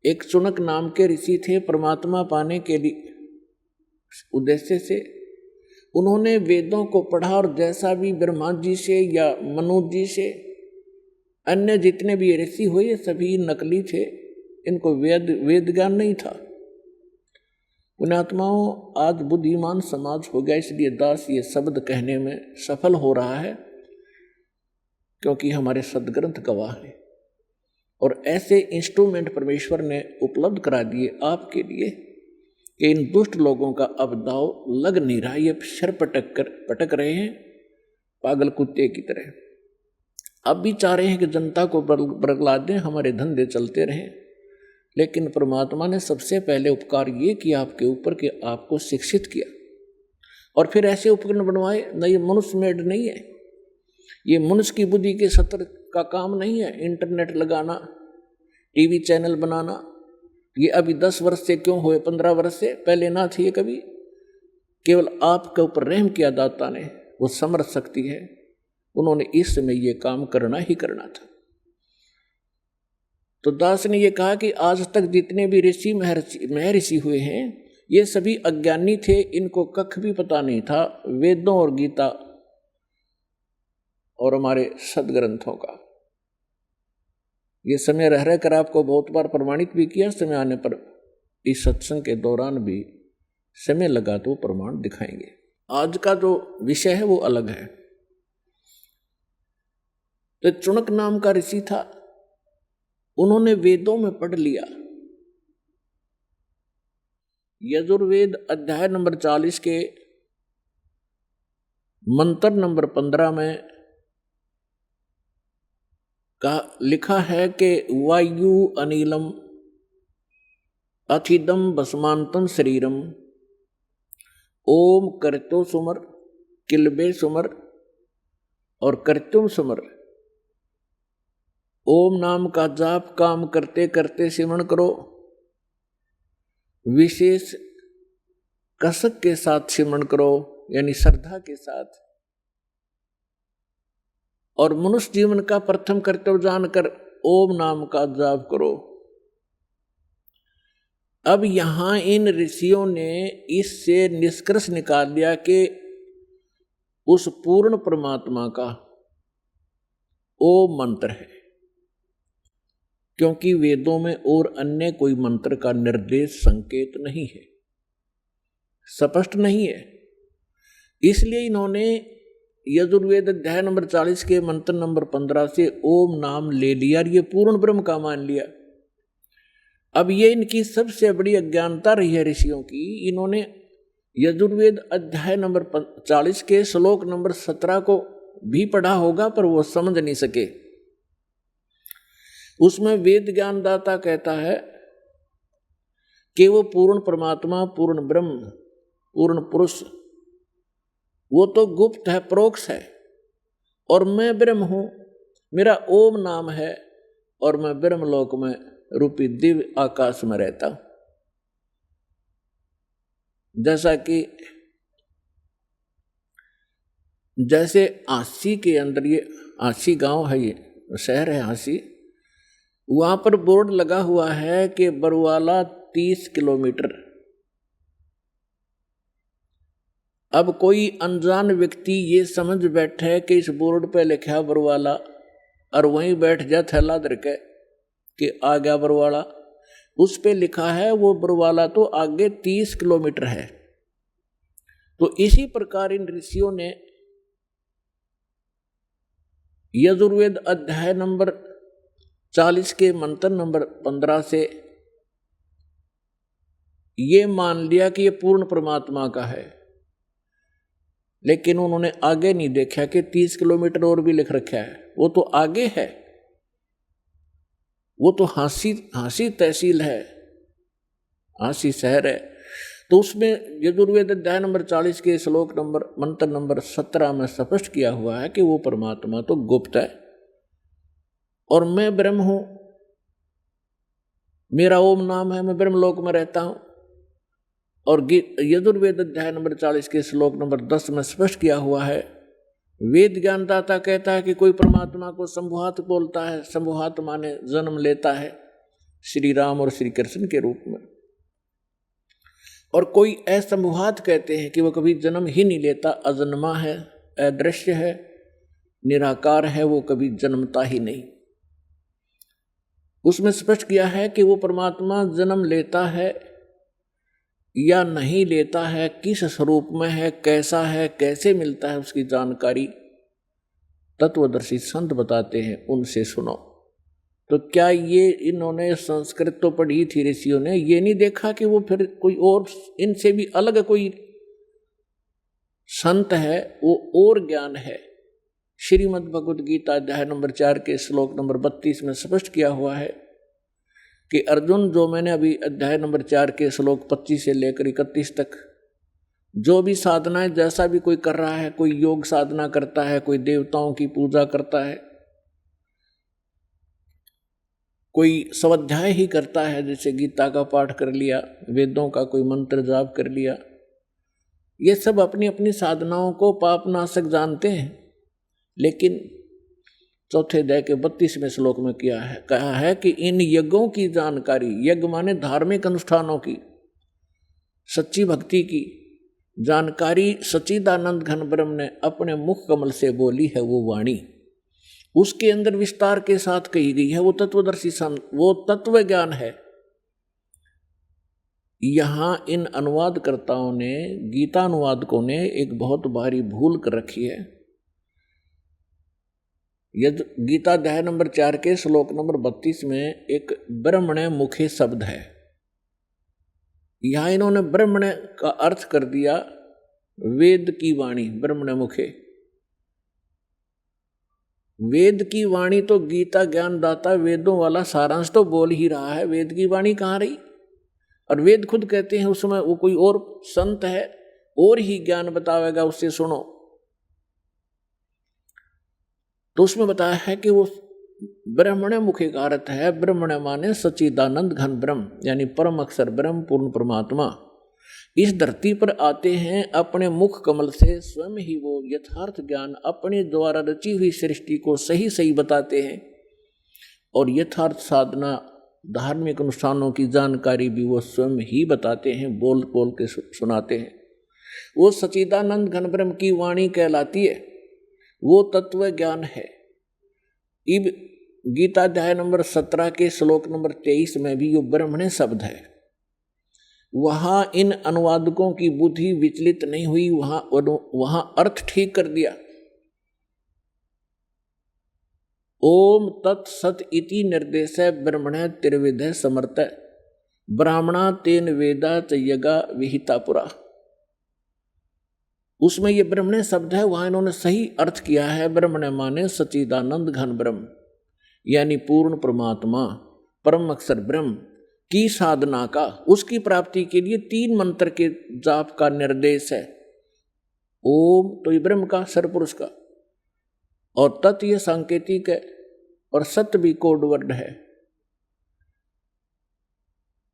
एक चुनक नाम के ऋषि थे। परमात्मा पाने के लिए उद्देश्य से उन्होंने वेदों को पढ़ा और जैसा भी ब्रह्मा जी से या मनु जी से अन्य जितने भी ऋषि हुए सभी नकली थे, इनको वेद ज्ञान नहीं था। पुण्यात्माओं, आज बुद्धिमान समाज हो गया, इसलिए दास ये शब्द कहने में सफल हो रहा है क्योंकि हमारे सदग्रंथ गवाह हैं। और ऐसे इंस्ट्रूमेंट परमेश्वर ने उपलब्ध करा दिए आपके लिए कि इन दुष्ट लोगों का अब दाव लग नहीं रहा। ये शर पटक रहे हैं पागल कुत्ते की तरह। अब भी चाह रहे हैं कि जनता को बरगला दें, हमारे धंधे चलते रहें। लेकिन परमात्मा ने सबसे पहले उपकार ये किया आपके ऊपर कि आपको शिक्षित किया और फिर ऐसे उपकरण बनवाए। न ये मनुष्य मेड नहीं है, ये मनुष्य की बुद्धि के सत्र का काम नहीं है। इंटरनेट लगाना, टीवी चैनल बनाना, ये अभी 10 वर्ष से क्यों हुए, 15 वर्ष से पहले ना थी ये कभी। केवल आपके ऊपर रहम किया दाता ने, वो समर्थ शक्ति है, उन्होंने इस समय ये काम करना ही करना था। तो दास ने ये कहा कि आज तक जितने भी ऋषि महर्षि हुए हैं ये सभी अज्ञानी थे, इनको कख भी पता नहीं था वेदों और गीता और हमारे सदग्रंथों का। ये समय रह कर आपको बहुत बार प्रमाणित भी किया, समय आने पर इस सत्संग के दौरान भी समय लगा तो प्रमाण दिखाएंगे। आज का जो विषय है वो अलग है। तो चुनक नाम का ऋषि था, उन्होंने वेदों में पढ़ लिया। यजुर्वेद अध्याय नंबर 40 के मंत्र नंबर 15 में लिखा है कि वायु अनिलम अथिदम भस्मांतम शरीरम ओम करतो सुमर किलबे सुमर और करतुम सुमर। ओम नाम का जाप काम करते करते सिमरण करो, विशेष कसक के साथ सिमरण करो, यानी श्रद्धा के साथ। और मनुष्य जीवन का प्रथम कर्तव्य जानकर ओम नाम का जाप करो। अब यहां इन ऋषियों ने इससे निष्कर्ष निकाल दिया कि उस पूर्ण परमात्मा का ओम मंत्र है, क्योंकि वेदों में और अन्य कोई मंत्र का निर्देश संकेत नहीं है, स्पष्ट नहीं है। इसलिए इन्होंने यजुर्वेद अध्याय नंबर 40 के मंत्र नंबर 15 से ओम नाम ले लिया और ये पूर्ण ब्रह्म का मान लिया। अब ये इनकी सबसे बड़ी अज्ञानता रही है ऋषियों की। इन्होंने यजुर्वेद अध्याय नंबर 40 के श्लोक नंबर 17 को भी पढ़ा होगा पर वो समझ नहीं सके। उसमें वेद ज्ञानदाता कहता है कि वो पूर्ण परमात्मा, पूर्ण ब्रह्म, पूर्ण पुरुष, वो तो गुप्त है, परोक्ष है, और मैं ब्रह्म हूं, मेरा ओम नाम है, और मैं ब्रह्मलोक में रूपी दिव्य आकाश में रहता हूं। जैसे आसी के अंदर, ये आसी गांव है, ये शहर है आसी, वहां पर बोर्ड लगा हुआ है कि बरवाला 30 किलोमीटर। अब कोई अनजान व्यक्ति ये समझ बैठे कि इस बोर्ड पे लिखा बरवाला, और वहीं बैठ जा थैला धर के कि आ गया बरवाला। उस पे लिखा है वो बरवाला तो आगे 30 किलोमीटर है। तो इसी प्रकार इन ऋषियों ने यजुर्वेद अध्याय नंबर 40 के मंत्र नंबर 15 से ये मान लिया कि ये पूर्ण परमात्मा का है, लेकिन उन्होंने आगे नहीं देखा कि 30 किलोमीटर और भी लिख रखा है, वो तो आगे है, वो तो हांसी तहसील है, हांसी शहर है। तो उसमें यजुर्वेद अध्याय नंबर 40 के श्लोक नंबर मंत्र नंबर 17 में स्पष्ट किया हुआ है कि वो परमात्मा तो गुप्त है, और मैं ब्रह्म हूं, मेरा ओम नाम है, मैं ब्रह्मलोक में रहता हूं। और यजुर्वेद अध्याय नंबर 40 के श्लोक नंबर 10 में स्पष्ट किया हुआ है, वेद ज्ञानदाता कहता है कि कोई परमात्मा को संभुहात बोलता है। संभुहात माने जन्म लेता है, श्री राम और श्री कृष्ण के रूप में, और कोई असंभुहात कहते हैं कि वो कभी जन्म ही नहीं लेता, अजन्मा है, अदृश्य है, निराकार है, वो कभी जन्मता ही नहीं। उसमें स्पष्ट किया है कि वो परमात्मा जन्म लेता है या नहीं लेता है, किस स्वरूप में है, कैसा है, कैसे मिलता है, उसकी जानकारी तत्वदर्शी संत बताते हैं, उनसे सुनो। तो क्या ये इन्होंने संस्कृत तो पढ़ी थी ऋषियों ने, ये नहीं देखा कि वो फिर कोई और इनसे भी अलग कोई संत है, वो और ज्ञान है। श्रीमद् भगवद गीता अध्याय नंबर 4 के श्लोक नंबर 32 में स्पष्ट किया हुआ है कि अर्जुन, जो मैंने अभी अध्याय नंबर 4 के श्लोक 25 से लेकर 31 तक जो भी साधनाएं, जैसा भी कोई कर रहा है, कोई योग साधना करता है, कोई देवताओं की पूजा करता है, कोई स्वाध्याय ही करता है, जैसे गीता का पाठ कर लिया, वेदों का कोई मंत्र जाप कर लिया, ये सब अपनी अपनी साधनाओं को पापनाशक जानते हैं। लेकिन चौथे अध्याय के 32वें श्लोक में कहा है कि इन यज्ञों की जानकारी, यज्ञ माने धार्मिक अनुष्ठानों की, सच्ची भक्ति की जानकारी सच्चिदानंद घन ब्रह्म ने अपने मुख कमल से बोली है, वो वाणी उसके अंदर विस्तार के साथ कही गई है। वो तत्वदर्शी संत, वो तत्व ज्ञान है। यहां इन अनुवादकर्ताओं ने, गीता अनुवादकों ने एक बहुत भारी भूल कर रखी है। गीता अध्याय नंबर 4 के श्लोक नंबर 32 में एक ब्रह्मणे मुखे शब्द है। यहां इन्होंने ब्रह्मणे का अर्थ कर दिया वेद की वाणी, ब्रह्मणे मुखे। वेद की वाणी तो गीता ज्ञानदाता वेदों वाला सारांश तो बोल ही रहा है, वेद की वाणी कहाँ रही? और वेद खुद कहते हैं उसमें वो कोई और संत है, और ही ज्ञान बतावेगा, उससे सुनो। तो उसमें बताया है कि वो ब्रह्मणे मुखे का अर्थ है, ब्रह्मणे माने सच्चिदानंद घन ब्रह्म, यानी परम अक्षर ब्रह्म, पूर्ण परमात्मा इस धरती पर आते हैं। अपने मुख कमल से स्वयं ही वो यथार्थ ज्ञान अपने द्वारा रची हुई सृष्टि को सही सही बताते हैं, और यथार्थ साधना, धार्मिक अनुष्ठानों की जानकारी भी वो स्वयं ही बताते हैं, बोल बोल के सुनाते हैं। वो सच्चिदानंद घन ब्रह्म की वाणी कहलाती है, वो तत्व ज्ञान है। इब गीता अध्याय नंबर 17 के श्लोक नंबर 23 में भी यो ब्रह्मणे शब्द है। वहां इन अनुवादकों की बुद्धि विचलित नहीं हुई, वहां अर्थ ठीक कर दिया। ओम तत्सत इति निर्देश ब्रह्मणे त्रिविध समर्थ ब्राह्मणा तेन वेदा यगा विहिता पुरा। उसमें ये ब्रह्मणे शब्द है, वहां इन्होंने सही अर्थ किया है। ब्रह्मणे माने सच्चिदानंद घन ब्रह्म, यानी पूर्ण परमात्मा परम अक्षर ब्रह्म की साधना का, उसकी प्राप्ति के लिए 3 मंत्र के जाप का निर्देश है। ओम तो ये ब्रह्म का, सरपुरुष का, और तत् ये सांकेतिक है, और सत्य भी कोड वर्ड है।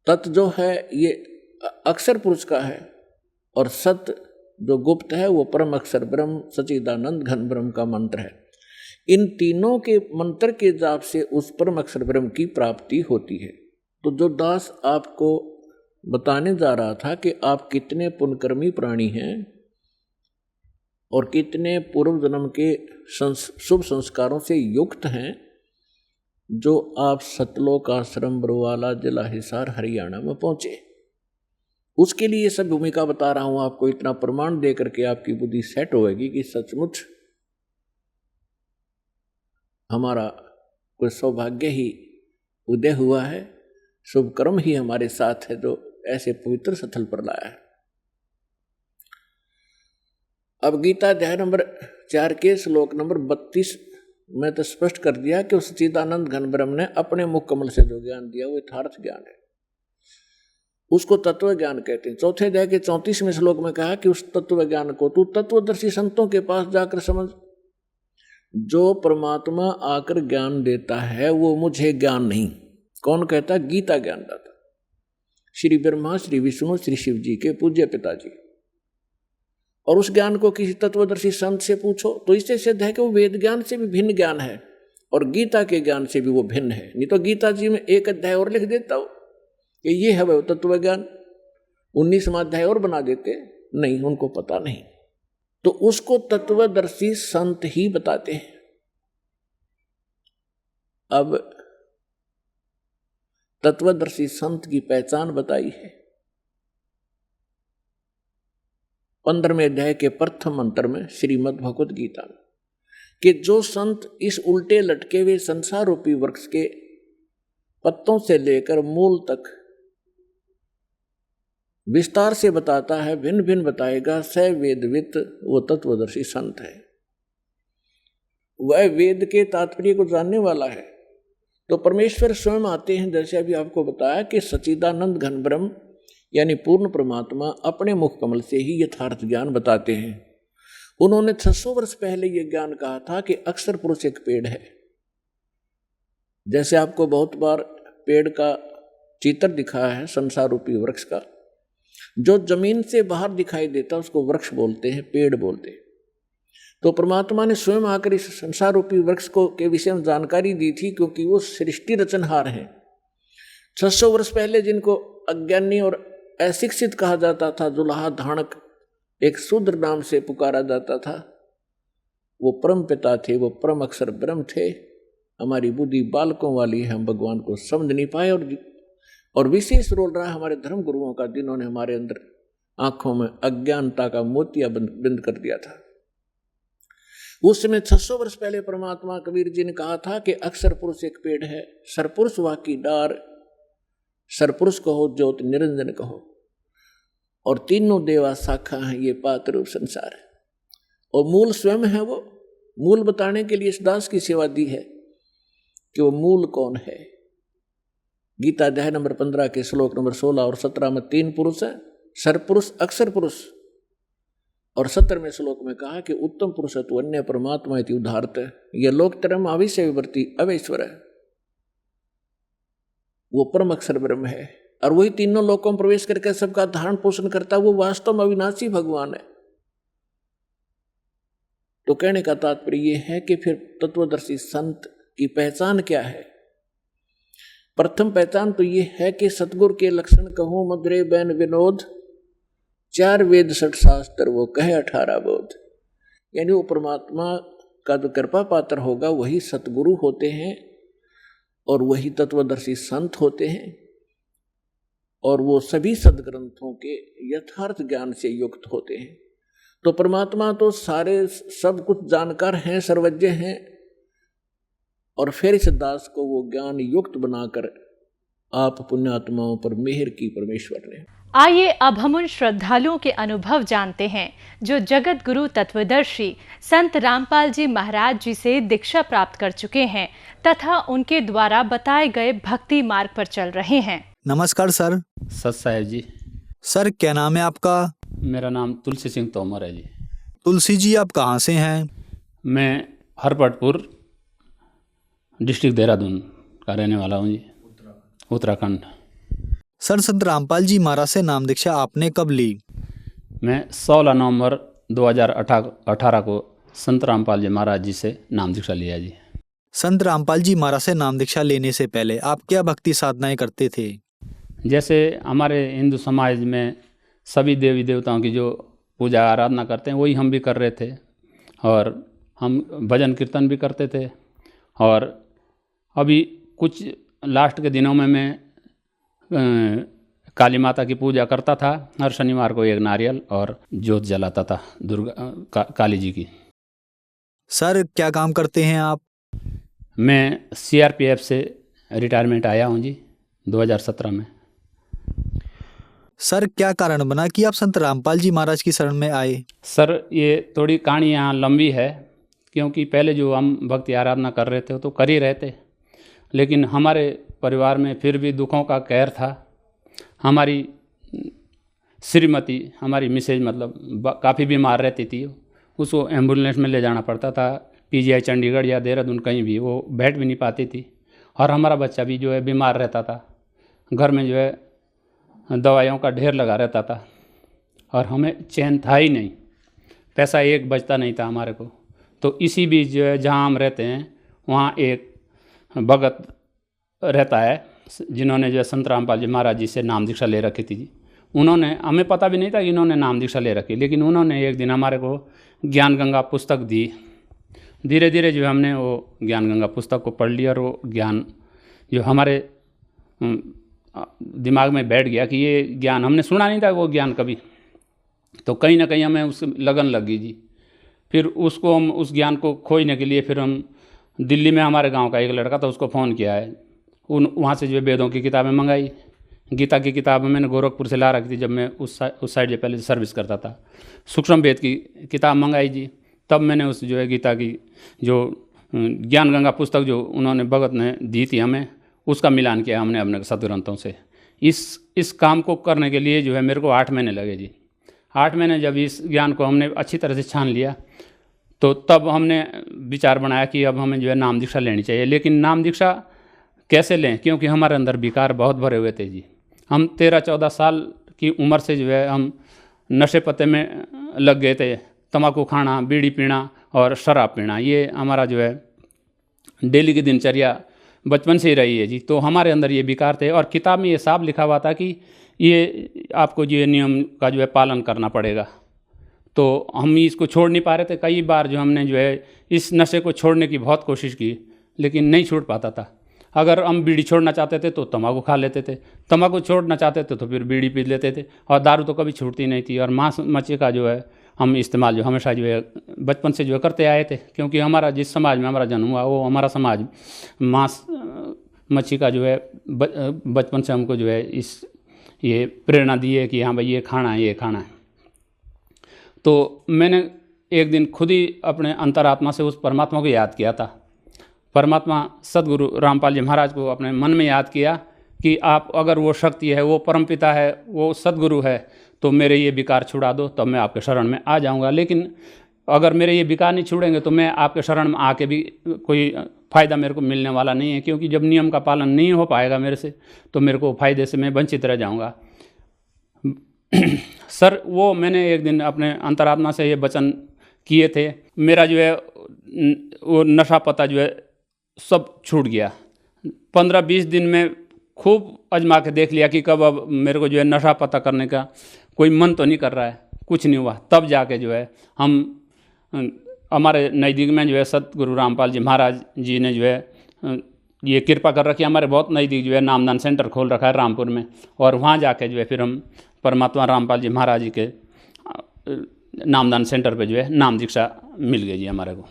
तत् जो है ये अक्षर पुरुष का है, और सत्य जो गुप्त है वो परम अक्षर ब्रह्म सच्चिदानंद घन ब्रह्म का मंत्र है। इन तीनों के मंत्र के जाप से उस परम अक्षर ब्रह्म की प्राप्ति होती है। तो जो दास आपको बताने जा रहा था कि आप कितने पुण्यकर्मी प्राणी हैं और कितने पूर्व जन्म के शुभ संस्कारों से युक्त हैं, जो आप सतलोक आश्रम बरवाला जिला हिसार हरियाणा में पहुंचे, उसके लिए ये सब भूमिका बता रहा हूं आपको। इतना प्रमाण दे करके आपकी बुद्धि सेट होगी कि सचमुच हमारा कोई सौभाग्य ही उदय हुआ है, शुभ कर्म ही हमारे साथ है जो ऐसे पवित्र स्थल पर लाया है। अब गीता अध्याय नंबर 4 के श्लोक नंबर 32 में तो स्पष्ट कर दिया कि उस सच्चिदानंद घन ब्रह्म ने अपने मुख कमल से जो ज्ञान दिया वो यथार्थ ज्ञान है, उसको तत्व ज्ञान कहते हैं। चौथे अध्याय के 34वें श्लोक में कहा कि उस तत्व ज्ञान को तू तत्वदर्शी संतों के पास जाकर समझ। जो परमात्मा आकर ज्ञान देता है वो मुझे ज्ञान नहीं, कौन कहता? गीता ज्ञान दाता श्री ब्रह्मा, श्री विष्णु, श्री शिव जी के पूज्य पिताजी। और उस ज्ञान को किसी तत्वदर्शी संत से पूछो तो इससे सिद्ध है कि वो वेद ज्ञान से भी भिन्न ज्ञान है और गीता के ज्ञान से भी वो भिन्न है। नहीं तो गीता जी में एक अध्याय और लिख देता हो कि ये है वो तत्व ज्ञान, 19वां अध्याय और बना देते, नहीं, उनको पता नहीं। तो उसको तत्वदर्शी संत ही बताते हैं। अब तत्वदर्शी संत की पहचान बताई है 15वें अध्याय के प्रथम मंत्र में श्रीमद् भगवत गीता में, कि जो संत इस उल्टे लटके हुए संसार रूपी वृक्ष के पत्तों से लेकर मूल तक विस्तार से बताता है, भिन्न भिन्न बताएगा, स वेदवित वो तत्वदर्शी संत है। वह वेद के तात्पर्य को जानने वाला है। तो परमेश्वर स्वयं आते हैं, जैसे अभी आपको बताया कि सच्चिदानंद घन ब्रह्म यानी पूर्ण परमात्मा अपने मुख कमल से ही यथार्थ ज्ञान बताते हैं। उन्होंने 600 वर्ष पहले यह ज्ञान कहा था कि अक्षर पुरुष एक पेड़ है। जैसे आपको बहुत बार पेड़ का चित्र दिखाया है, संसार रूपी वृक्ष का, जो जमीन से बाहर दिखाई देता उसको वृक्ष बोलते हैं, पेड़ बोलते हैं। तो परमात्मा ने स्वयं आकर इस संसार रूपी वृक्ष को के विषय में जानकारी दी थी, क्योंकि वो सृष्टि रचनहार हैं। 600 वर्ष पहले जिनको अज्ञानी और अशिक्षित कहा जाता था, जुलाहा धाणक एक शूद्र नाम से पुकारा जाता था, वो परम पिता थे, वो परम अक्षर ब्रह्म थे। हमारी बुद्धि बालकों वाली है, हम भगवान को समझ नहीं पाए, और विशेष रोल रहा हमारे धर्म गुरुओं का, जिन्होंने हमारे अंदर आंखों में अज्ञानता का मोतिया बिंद कर दिया था। उस समय 600 वर्ष पहले परमात्मा कबीर जी ने कहा था कि अक्षर पुरुष एक पेड़ है, सरपुरुष वाकी डार, सरपुरुष कहो ज्योत निरंजन कहो, और तीनों देवा शाखा हैं, ये पात्र रूप संसार है। और मूल स्वयं है। वो मूल बताने के लिए इस दास की सेवा दी है कि वो मूल कौन है। गीता अध्याय नंबर 15 के श्लोक नंबर 16 और 17 में 3 पुरुष हैं, सरपुरुष, अक्षर पुरुष, और 17वें श्लोक में कहा कि उत्तम पुरुषत्व अन्य परमात्मा इति उदाहरत है, यह लोकतरम अविषय विवर्ती अवैश्वर है, वो परम अक्षर ब्रह्म है। और वही तीनों लोकों में प्रवेश करके सबका धारण पोषण करता, वो वास्तव में अविनाशी भगवान है। तो कहने का तात्पर्य यह है कि फिर तत्वदर्शी संत की पहचान क्या है? प्रथम पहचान तो ये है कि सतगुरु के लक्षण कहूं मधुरे बैन विनोद, 4 वेद 6 शास्त्र वो कहे 18 बोध। यानी वो परमात्मा का जो कृपा पात्र होगा वही सतगुरु होते हैं और वही तत्वदर्शी संत होते हैं, और वो सभी सदग्रंथों के यथार्थ ज्ञान से युक्त होते हैं। तो परमात्मा तो सारे सब कुछ जानकार हैं, सर्वज्ञ हैं, और फिर इस दास को वो ज्ञान युक्त बनाकर आप पुण्यात्माओं पर मेहर की परमेश्वर ने। आइए अब हम उन श्रद्धालुओं के अनुभव जानते हैं जो जगत गुरु तत्वदर्शी संत रामपाल जी महाराज जी से दीक्षा प्राप्त कर चुके हैं तथा उनके द्वारा बताए गए भक्ति मार्ग पर चल रहे हैं। नमस्कार सर। सत साहेब जी। सर क्या नाम है आपका? मेरा नाम तुलसी सिंह तोमर है जी। तुलसी जी आप कहाँ से हैं? मैं हरपटपुर डिस्ट्रिक्ट देहरादून का रहने वाला हूँ जी, उत्तराखंड। सर संत रामपाल जी महाराज से नाम दीक्षा आपने कब ली? मैं 16 नवंबर 2018 को संत रामपाल जी महाराज जी से नाम दीक्षा लिया जी। संत रामपाल जी महाराज से नाम दीक्षा लेने से पहले आप क्या भक्ति साधनाएं करते थे? जैसे हमारे हिंदू समाज में सभी देवी देवताओं की जो पूजा आराधना करते हैं वही हम भी कर रहे थे, और हम भजन कीर्तन भी करते थे। और अभी कुछ लास्ट के दिनों में मैं काली माता की पूजा करता था। हर शनिवार को एक नारियल और जोत जलाता था दुर्गा काली जी की। सर क्या काम करते हैं आप? मैं CRPF से रिटायरमेंट आया हूँ जी 2017 में। सर क्या कारण बना कि आप संत रामपाल जी महाराज की शरण में आए? सर ये थोड़ी कहानी यहाँ लंबी है, क्योंकि पहले जो हम भक्ति आराधना कर रहे थे तो कर ही रहे थे, लेकिन हमारे परिवार में फिर भी दुखों का कहर था। हमारी श्रीमती, हमारी मिसेज मतलब काफ़ी बीमार रहती थी, उसको एम्बुलेंस में ले जाना पड़ता था, PGI चंडीगढ़ या देहरादून कहीं भी, वो बैठ भी नहीं पाती थी। और हमारा बच्चा भी जो है बीमार रहता था, घर में जो है दवाइयों का ढेर लगा रहता था, और हमें चैन था ही नहीं, पैसा एक बचता नहीं था हमारे को। तो इसी बीच जो है जहाँ हम रहते हैं वहाँ एक भगत रहता है जिन्होंने जो है संत रामपाल जी महाराज जी से नाम दीक्षा ले रखी थी जी। उन्होंने, हमें पता भी नहीं था कि इन्होंने नाम दीक्षा ले रखी, लेकिन उन्होंने एक दिन हमारे को ज्ञान गंगा पुस्तक दी। धीरे धीरे जो हमने वो ज्ञान गंगा पुस्तक को पढ़ लिया, और वो ज्ञान जो हमारे दिमाग में बैठ गया कि ये ज्ञान हमने सुना नहीं था वो ज्ञान कभी, तो कहीं ना कहीं हमें उस लगन लग गई जी। फिर उसको हम उस ज्ञान को खोजने के लिए फिर हम दिल्ली में, हमारे गांव का एक लड़का था, उसको फ़ोन किया है। वहाँ से जो है वेदों की किताबें मंगाई। गीता की किताब मैंने गोरखपुर से ला रखी थी जब मैं उस साइड से पहले सर्विस करता था। सूक्ष्म वेद की किताब मंगाई जी। तब मैंने उस जो है गीता की जो ज्ञान गंगा पुस्तक जो उन्होंने भगत ने दी थी हमें, उसका मिलान किया हमने अपने सदग्रंथों से। इस काम को करने के लिए जो है मेरे को 8 महीने लगे जी। 8 महीने जब इस ज्ञान को हमने अच्छी तरह से छान लिया, तो तब हमने विचार बनाया कि अब हमें जो है नाम दीक्षा लेनी चाहिए। लेकिन नाम दीक्षा कैसे लें, क्योंकि हमारे अंदर विकार बहुत भरे हुए थे जी। हम 13-14 साल की उम्र से जो है हम नशे पत्ते में लग गए थे। तंबाकू खाना, बीड़ी पीना और शराब पीना, ये हमारा जो है डेली की दिनचर्या बचपन से ही रही है जी। तो हमारे अंदर ये विकार थे, और किताब में ये साफ लिखा हुआ था कि ये आपको ये नियम का जो है पालन करना पड़ेगा। तो हम इसको छोड़ नहीं पा रहे थे। कई बार जो हमने जो है इस नशे को छोड़ने की बहुत कोशिश की, लेकिन नहीं छूट पाता था। अगर हम बीड़ी छोड़ना चाहते थे तो तंबाकू खा लेते थे, तंबाकू छोड़ना चाहते थे तो फिर बीड़ी पी लेते थे, और दारू तो कभी छूटती नहीं थी। और मांस मच्छी का जो है हम इस्तेमाल जो हमेशा जो है बचपन से जो है करते आए थे, क्योंकि हमारा जिस समाज में हमारा जन्म हुआ वो हमारा समाज मांस मच्छी का जो है बचपन से हमको जो है ये प्रेरणा दी है कि हाँ भाई ये खाना है, ये खाना है। तो मैंने एक दिन खुद ही अपने अंतरात्मा से उस परमात्मा को याद किया था। परमात्मा सदगुरु रामपाल जी महाराज को अपने मन में याद किया कि आप अगर वो शक्ति है, वो परमपिता है, वो सदगुरु है, तो मेरे ये विकार छुड़ा दो, तब मैं आपके शरण में आ जाऊंगा। लेकिन अगर मेरे ये विकार नहीं छूटेंगे तो मैं आपके शरण में आके भी कोई फ़ायदा मेरे को मिलने वाला नहीं है, क्योंकि जब नियम का पालन नहीं हो पाएगा मेरे से, तो मेरे को फ़ायदे से मैं वंचित रह जाऊँगा। सर वो मैंने एक दिन अपने अंतरात्मा से ये वचन किए थे। मेरा जो है वो नशा पता जो है सब छूट गया। 15-20 दिन में खूब आजमा के देख लिया कि कब अब मेरे को जो है नशा पता करने का कोई मन तो नहीं कर रहा है, कुछ नहीं हुआ। तब जाके जो है हम हमारे नज़दीक में जो है सतगुरु रामपाल जी महाराज जी ने जो है ये कृपा कर रखी, हमारे बहुत नज़दीक जो है नामदान सेंटर खोल रखा है रामपुर में, और वहाँ जाके जो है फिर हम परमात्मा रामपाल जी महाराज जी के नामदान सेंटर पे जो है नाम दीक्षा मिल गई जी हमारे को।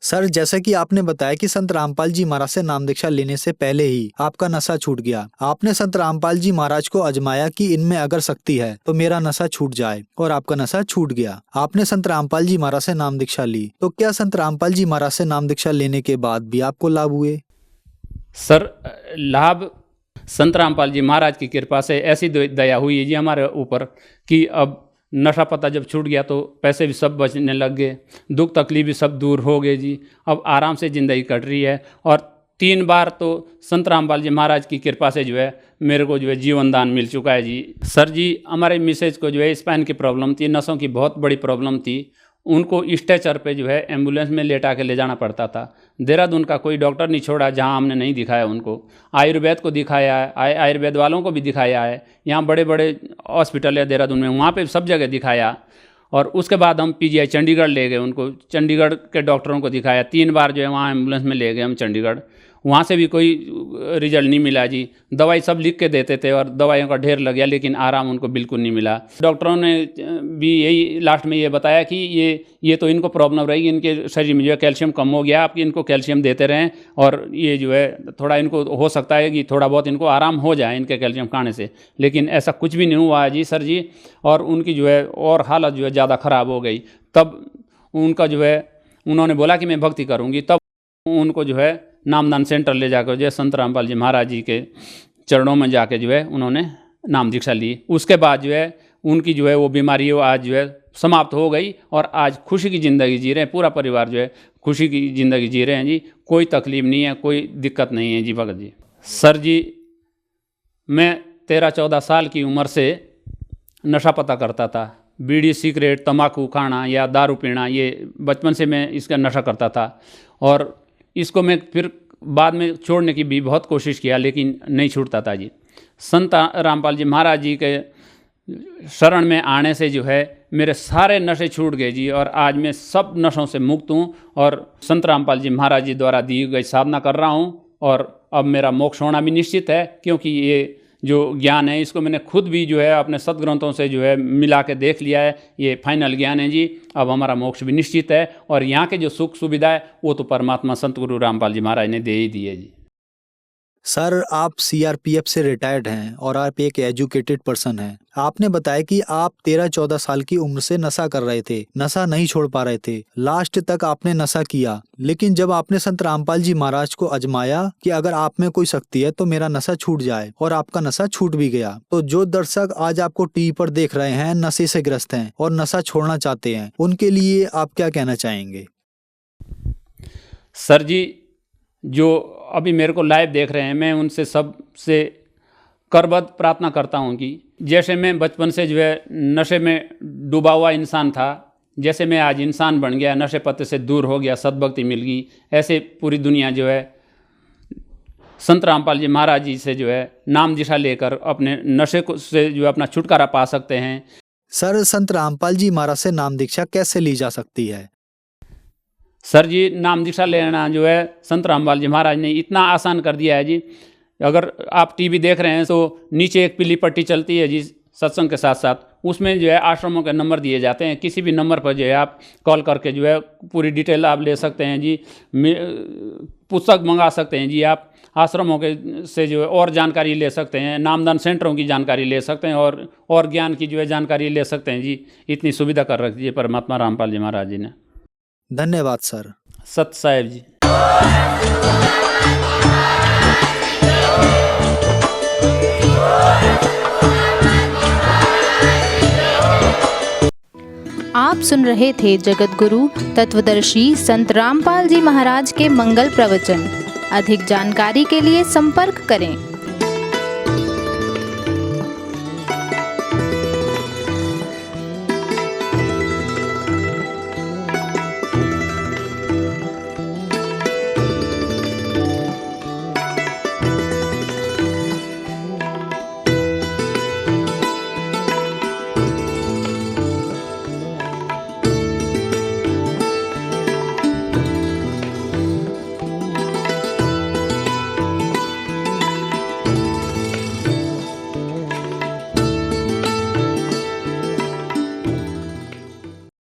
सर, जैसा कि आपने बताया कि संत रामपाल जी महाराज से नाम दीक्षा लेने से पहले ही आपका नशा छूट गया। आपने संत रामपाल जी महाराज को आजमाया कि इनमें अगर शक्ति है तो मेरा नशा छूट जाए, और आपका नशा छूट गया। आपने संत रामपाल जी महाराज से नाम दीक्षा ली, तो क्या संत रामपाल जी महाराज से नाम दीक्षा लेने के बाद भी आपको लाभ हुए? सर, लाभ संत रामपाल जी महाराज की कृपा से ऐसी दया हुई है जी हमारे ऊपर कि अब नशा पता जब छूट गया तो पैसे भी सब बचने लग गए, दुख तकलीफ भी सब दूर हो गए जी। अब आराम से ज़िंदगी कट रही है। और 3 बार तो संत रामपाल जी महाराज की कृपा से जो है मेरे को जो है जीवन दान मिल चुका है जी। सर जी, हमारे मिसेज को जो है स्पाइन की प्रॉब्लम थी, नसों की बहुत बड़ी प्रॉब्लम थी। उनको स्ट्रेचर पे जो है एम्बुलेंस में लेटा के ले जाना पड़ता था। देहरादून का कोई डॉक्टर नहीं छोड़ा जहां हमने नहीं दिखाया उनको। आयुर्वेद को दिखाया है, आयुर्वेद वालों को भी दिखाया है, यहाँ बड़े बड़े हॉस्पिटल है देहरादून में, वहाँ पे सब जगह दिखाया। और उसके बाद हम पीजीआई चंडीगढ़ ले गए उनको, चंडीगढ़ के डॉक्टरों को दिखाया। 3 बार जो है वहाँ एम्बुलेंस में ले गए हम चंडीगढ़, वहाँ से भी कोई रिजल्ट नहीं मिला जी। दवाई सब लिख के देते थे और दवाइयों का ढेर लग गया, लेकिन आराम उनको बिल्कुल नहीं मिला। डॉक्टरों ने भी यही लास्ट में ये बताया कि ये तो इनको प्रॉब्लम रहेगी, इनके शरीर में जो है कैल्शियम कम हो गया, आप इनको कैल्शियम देते रहें और ये जो है थोड़ा इनको हो सकता है कि थोड़ा बहुत इनको आराम हो जाए इनके कैल्शियम खाने से। लेकिन ऐसा कुछ भी नहीं हुआ है जी सर जी। और उनकी जो है और हालत जो है ज़्यादा ख़राब हो गई। तब उनका जो है उन्होंने बोला कि मैं भक्ति करूँगी, तब उनको जो है नामदान सेंटर ले जाकर जो है संत रामपाल जी महाराज जी के चरणों में जाके जो है उन्होंने नाम दीक्षा ली। उसके बाद जो है उनकी जो है वो बीमारी वो आज जो है समाप्त हो गई और आज खुशी की ज़िंदगी जी रहे हैं। पूरा परिवार जो है खुशी की ज़िंदगी जी रहे हैं जी। कोई तकलीफ़ नहीं है, कोई दिक्कत नहीं है जी भगत जी। सर जी, मैं 13-14 साल की उम्र से नशा पता करता था। बीड़ी, सिगरेट, तम्बाकू खाना या दारू पीना, ये बचपन से मैं इसका नशा करता था। और इसको मैं फिर बाद में छोड़ने की भी बहुत कोशिश किया, लेकिन नहीं छूटता था जी। संत रामपाल जी महाराज जी के शरण में आने से जो है मेरे सारे नशे छूट गए जी। और आज मैं सब नशों से मुक्त हूँ और संत रामपाल जी महाराज जी द्वारा दी गई साधना कर रहा हूँ। और अब मेरा मोक्ष होना भी निश्चित है, क्योंकि ये जो ज्ञान है इसको मैंने खुद भी जो है अपने सदग्रंथों से जो है मिला के देख लिया है। ये फाइनल ज्ञान है जी। अब हमारा मोक्ष भी निश्चित है और यहाँ के जो सुख सुविधा है वो तो परमात्मा संत गुरु रामपाल जी महाराज ने दे ही दी है जी। सर, आप सीआरपीएफ से रिटायर्ड हैं और आप एक एजुकेटेड पर्सन हैं। आपने बताया कि आप 13-14 साल की उम्र से नशा कर रहे थे, नशा नहीं छोड़ पा रहे थे, लास्ट तक आपने नशा किया। लेकिन जब आपने संत रामपाल जी महाराज को आजमाया कि अगर आप में कोई शक्ति है तो मेरा नशा छूट जाए, और आपका नशा छूट भी गया। तो जो दर्शक आज आपको टीवी पर देख रहे हैं, नशे से ग्रस्त हैं और नशा छोड़ना चाहते हैं, उनके लिए आप क्या कहना चाहेंगे? सर जी, जो अभी मेरे को लाइव देख रहे हैं, मैं उनसे सबसे करबद्ध प्रार्थना करता हूं कि जैसे मैं बचपन से जो है नशे में डूबा हुआ इंसान था, जैसे मैं आज इंसान बन गया, नशे पत्ते से दूर हो गया, सद्भक्ति मिल गई, ऐसे पूरी दुनिया जो है संत रामपाल जी महाराज जी से जो है नाम दीक्षा लेकर अपने नशे को से जो है अपना छुटकारा पा सकते हैं। सर, संत रामपाल जी महाराज से नाम दीक्षा कैसे ली जा सकती है? सर जी, नाम दीक्षा लेना जो है संत रामपाल जी महाराज ने इतना आसान कर दिया है जी। अगर आप टीवी देख रहे हैं तो नीचे एक पीली पट्टी चलती है जी सत्संग के साथ साथ, उसमें जो है आश्रमों के नंबर दिए जाते हैं। किसी भी नंबर पर जो है आप कॉल करके जो है पूरी डिटेल आप ले सकते हैं जी। पुस्तक मंगा सकते हैं जी, आप आश्रमों के से जो है और जानकारी ले सकते हैं, नामदान सेंटरों की जानकारी ले सकते हैं और ज्ञान की जो है जानकारी ले सकते हैं जी। इतनी सुविधा कर रखी है परमात्मा रामपाल जी महाराज जी ने। धन्यवाद सर। सत साहेब जी। आप सुन रहे थे जगत गुरु तत्वदर्शी संत रामपाल जी महाराज के मंगल प्रवचन। अधिक जानकारी के लिए संपर्क करें